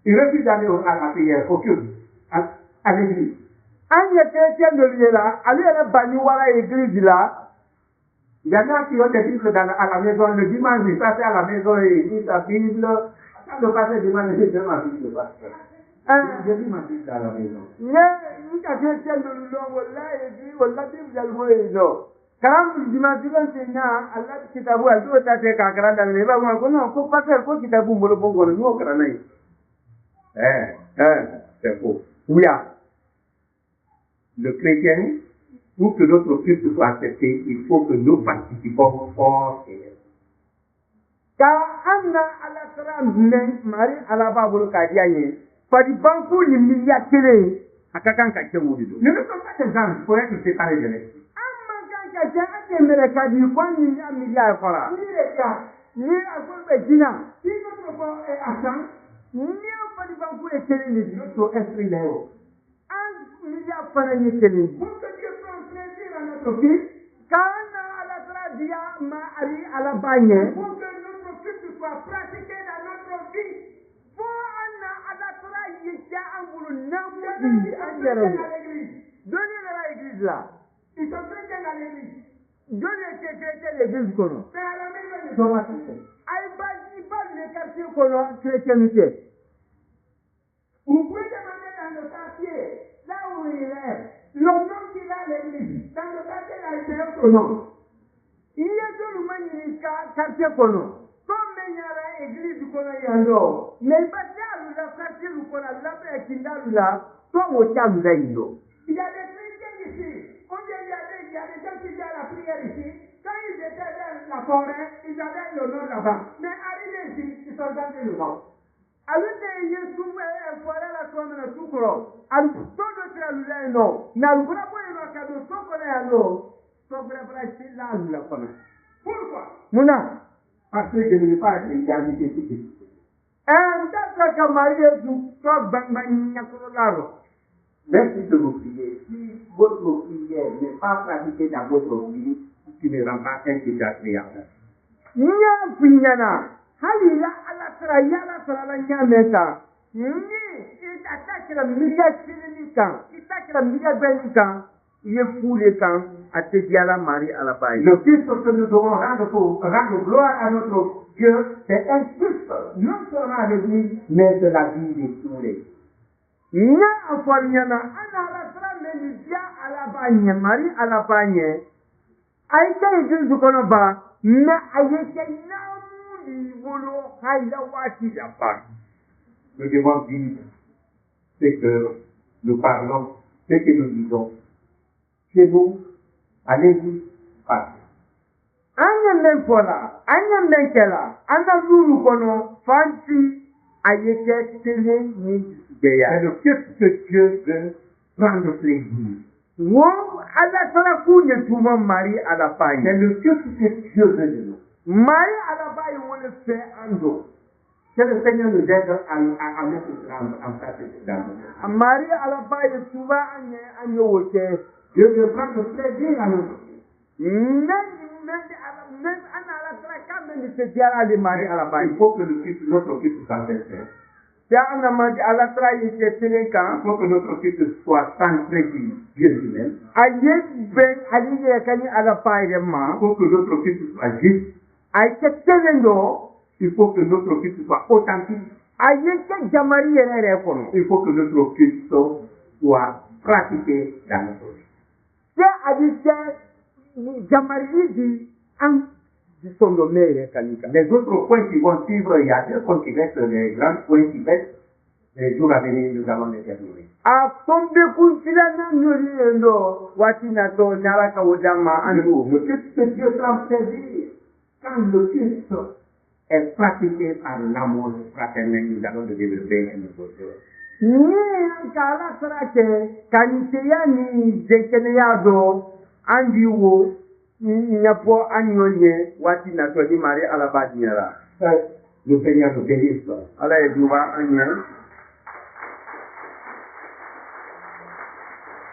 ils refusent d'aller à la prière, au culte, à l'église. Anye chrétien de lieu là, ali ele bani wala église là. Il y en a qui ont des Bibles à la maison, le dimanche, ils passent à la maison et ils lisent la Bible. Quand le pasteur demande, j'ai donné ma Bible, le pasteur. J'ai mis ma Bible à la maison. Ye nika chrétien de lieu wala église wala bible al moyo. Karam dimanche na Allah kitabu al do ta te ka karanda ne ba ko no ko pasteur ko kitabu mo lo bongo no karana yi. C'est faux. Oui, le chrétien, pour que notre culte soit accepté, il faut que nous participons fort. Ka anna ala salam ne mari ala babul kadiyaye. Fadi banku ni miliya kele akakan ka chewudu. Nous ne sommes pas des gens pour être séparés de l'esprit. Amma kan ka ja ate mere kadi ko ni miliya fara. Ni akwai bejina. Si notre corps est atteint, Ni fadi banku e kele ni notre esprit l'est haut. miliya fara ni kele. Pour que Dieu prenne plaisir à notre vie, Kana ala tra dia ma ari ala banye. pour que notre culte soit pratiqué dans notre vie, Fo anna ala tra yija angulu namu les di gens qui sont chrétiens anjaro. à l'église, Doni la église là. ils sont chrétiens à l'église, Doni ke l'église kono. mais à la maison ils sont pas chrétiens. Ay ba le quartier kono chrétienité. Vous pouvez demander dans le quartier, là où il est, le nom qu'il a à l'église, dans le quartier là, il se lève son nom. Iye dolu mani ka quartier kono. Comme nyara église kono yando. Mais ba dalu la quartier kono la be kindalu la. To mo chalu la indo. Il y a des chrétiens ici, il y a des gens qui font la prière ici, quand ils étaient dans la forêt, ils avaient le nom là-bas, mais arrivés ici, ils sont dans le nom. Alute yesu fora la kono na tukro. Al todo tralu la no. Na lura bo no ka do soko la no. Sobre para la kono. Pourquoi? Muna Parce que je ne veux pas être égalité. Merci de vous prier. Si votre prière n'est pas pratiquée dans votre vie, tu ne rends pas un témoignage créateur. Le Christ que nous devons rendre pour rendre gloire à notre Dieu, c'est un Christ, non seulement de l'Église, mais de la vie de tous les. Nous devons vivre ce que nous parlons, ce que nous disons. Chez vous, à l'église, partout. C'est le Christ que Dieu veut prendre plaisir. C'est le Christ que Dieu veut de nous. Que le Seigneur nous aide à mettre en pratique dans notre vie. Dieu veut prendre plaisir à notre vie. Il faut que notre Christ soit sincère. Il faut que notre Christ soit centré sur Dieu lui-même. Il faut que notre Christ soit juste. Il faut que notre Christ soit authentique. Il faut que notre Christ soit pratiqué dans notre vie. Les autres points qui vont suivre, il y a deux points qui restent, les grands points qui restent. Les jours à venir, nous allons les terminer. Le Christ que Dieu prend plaisir, quand le Christ est pratiqué par l'amour fraternel, nous allons le développer un nouveau jour. Le Seigneur nous bénisse.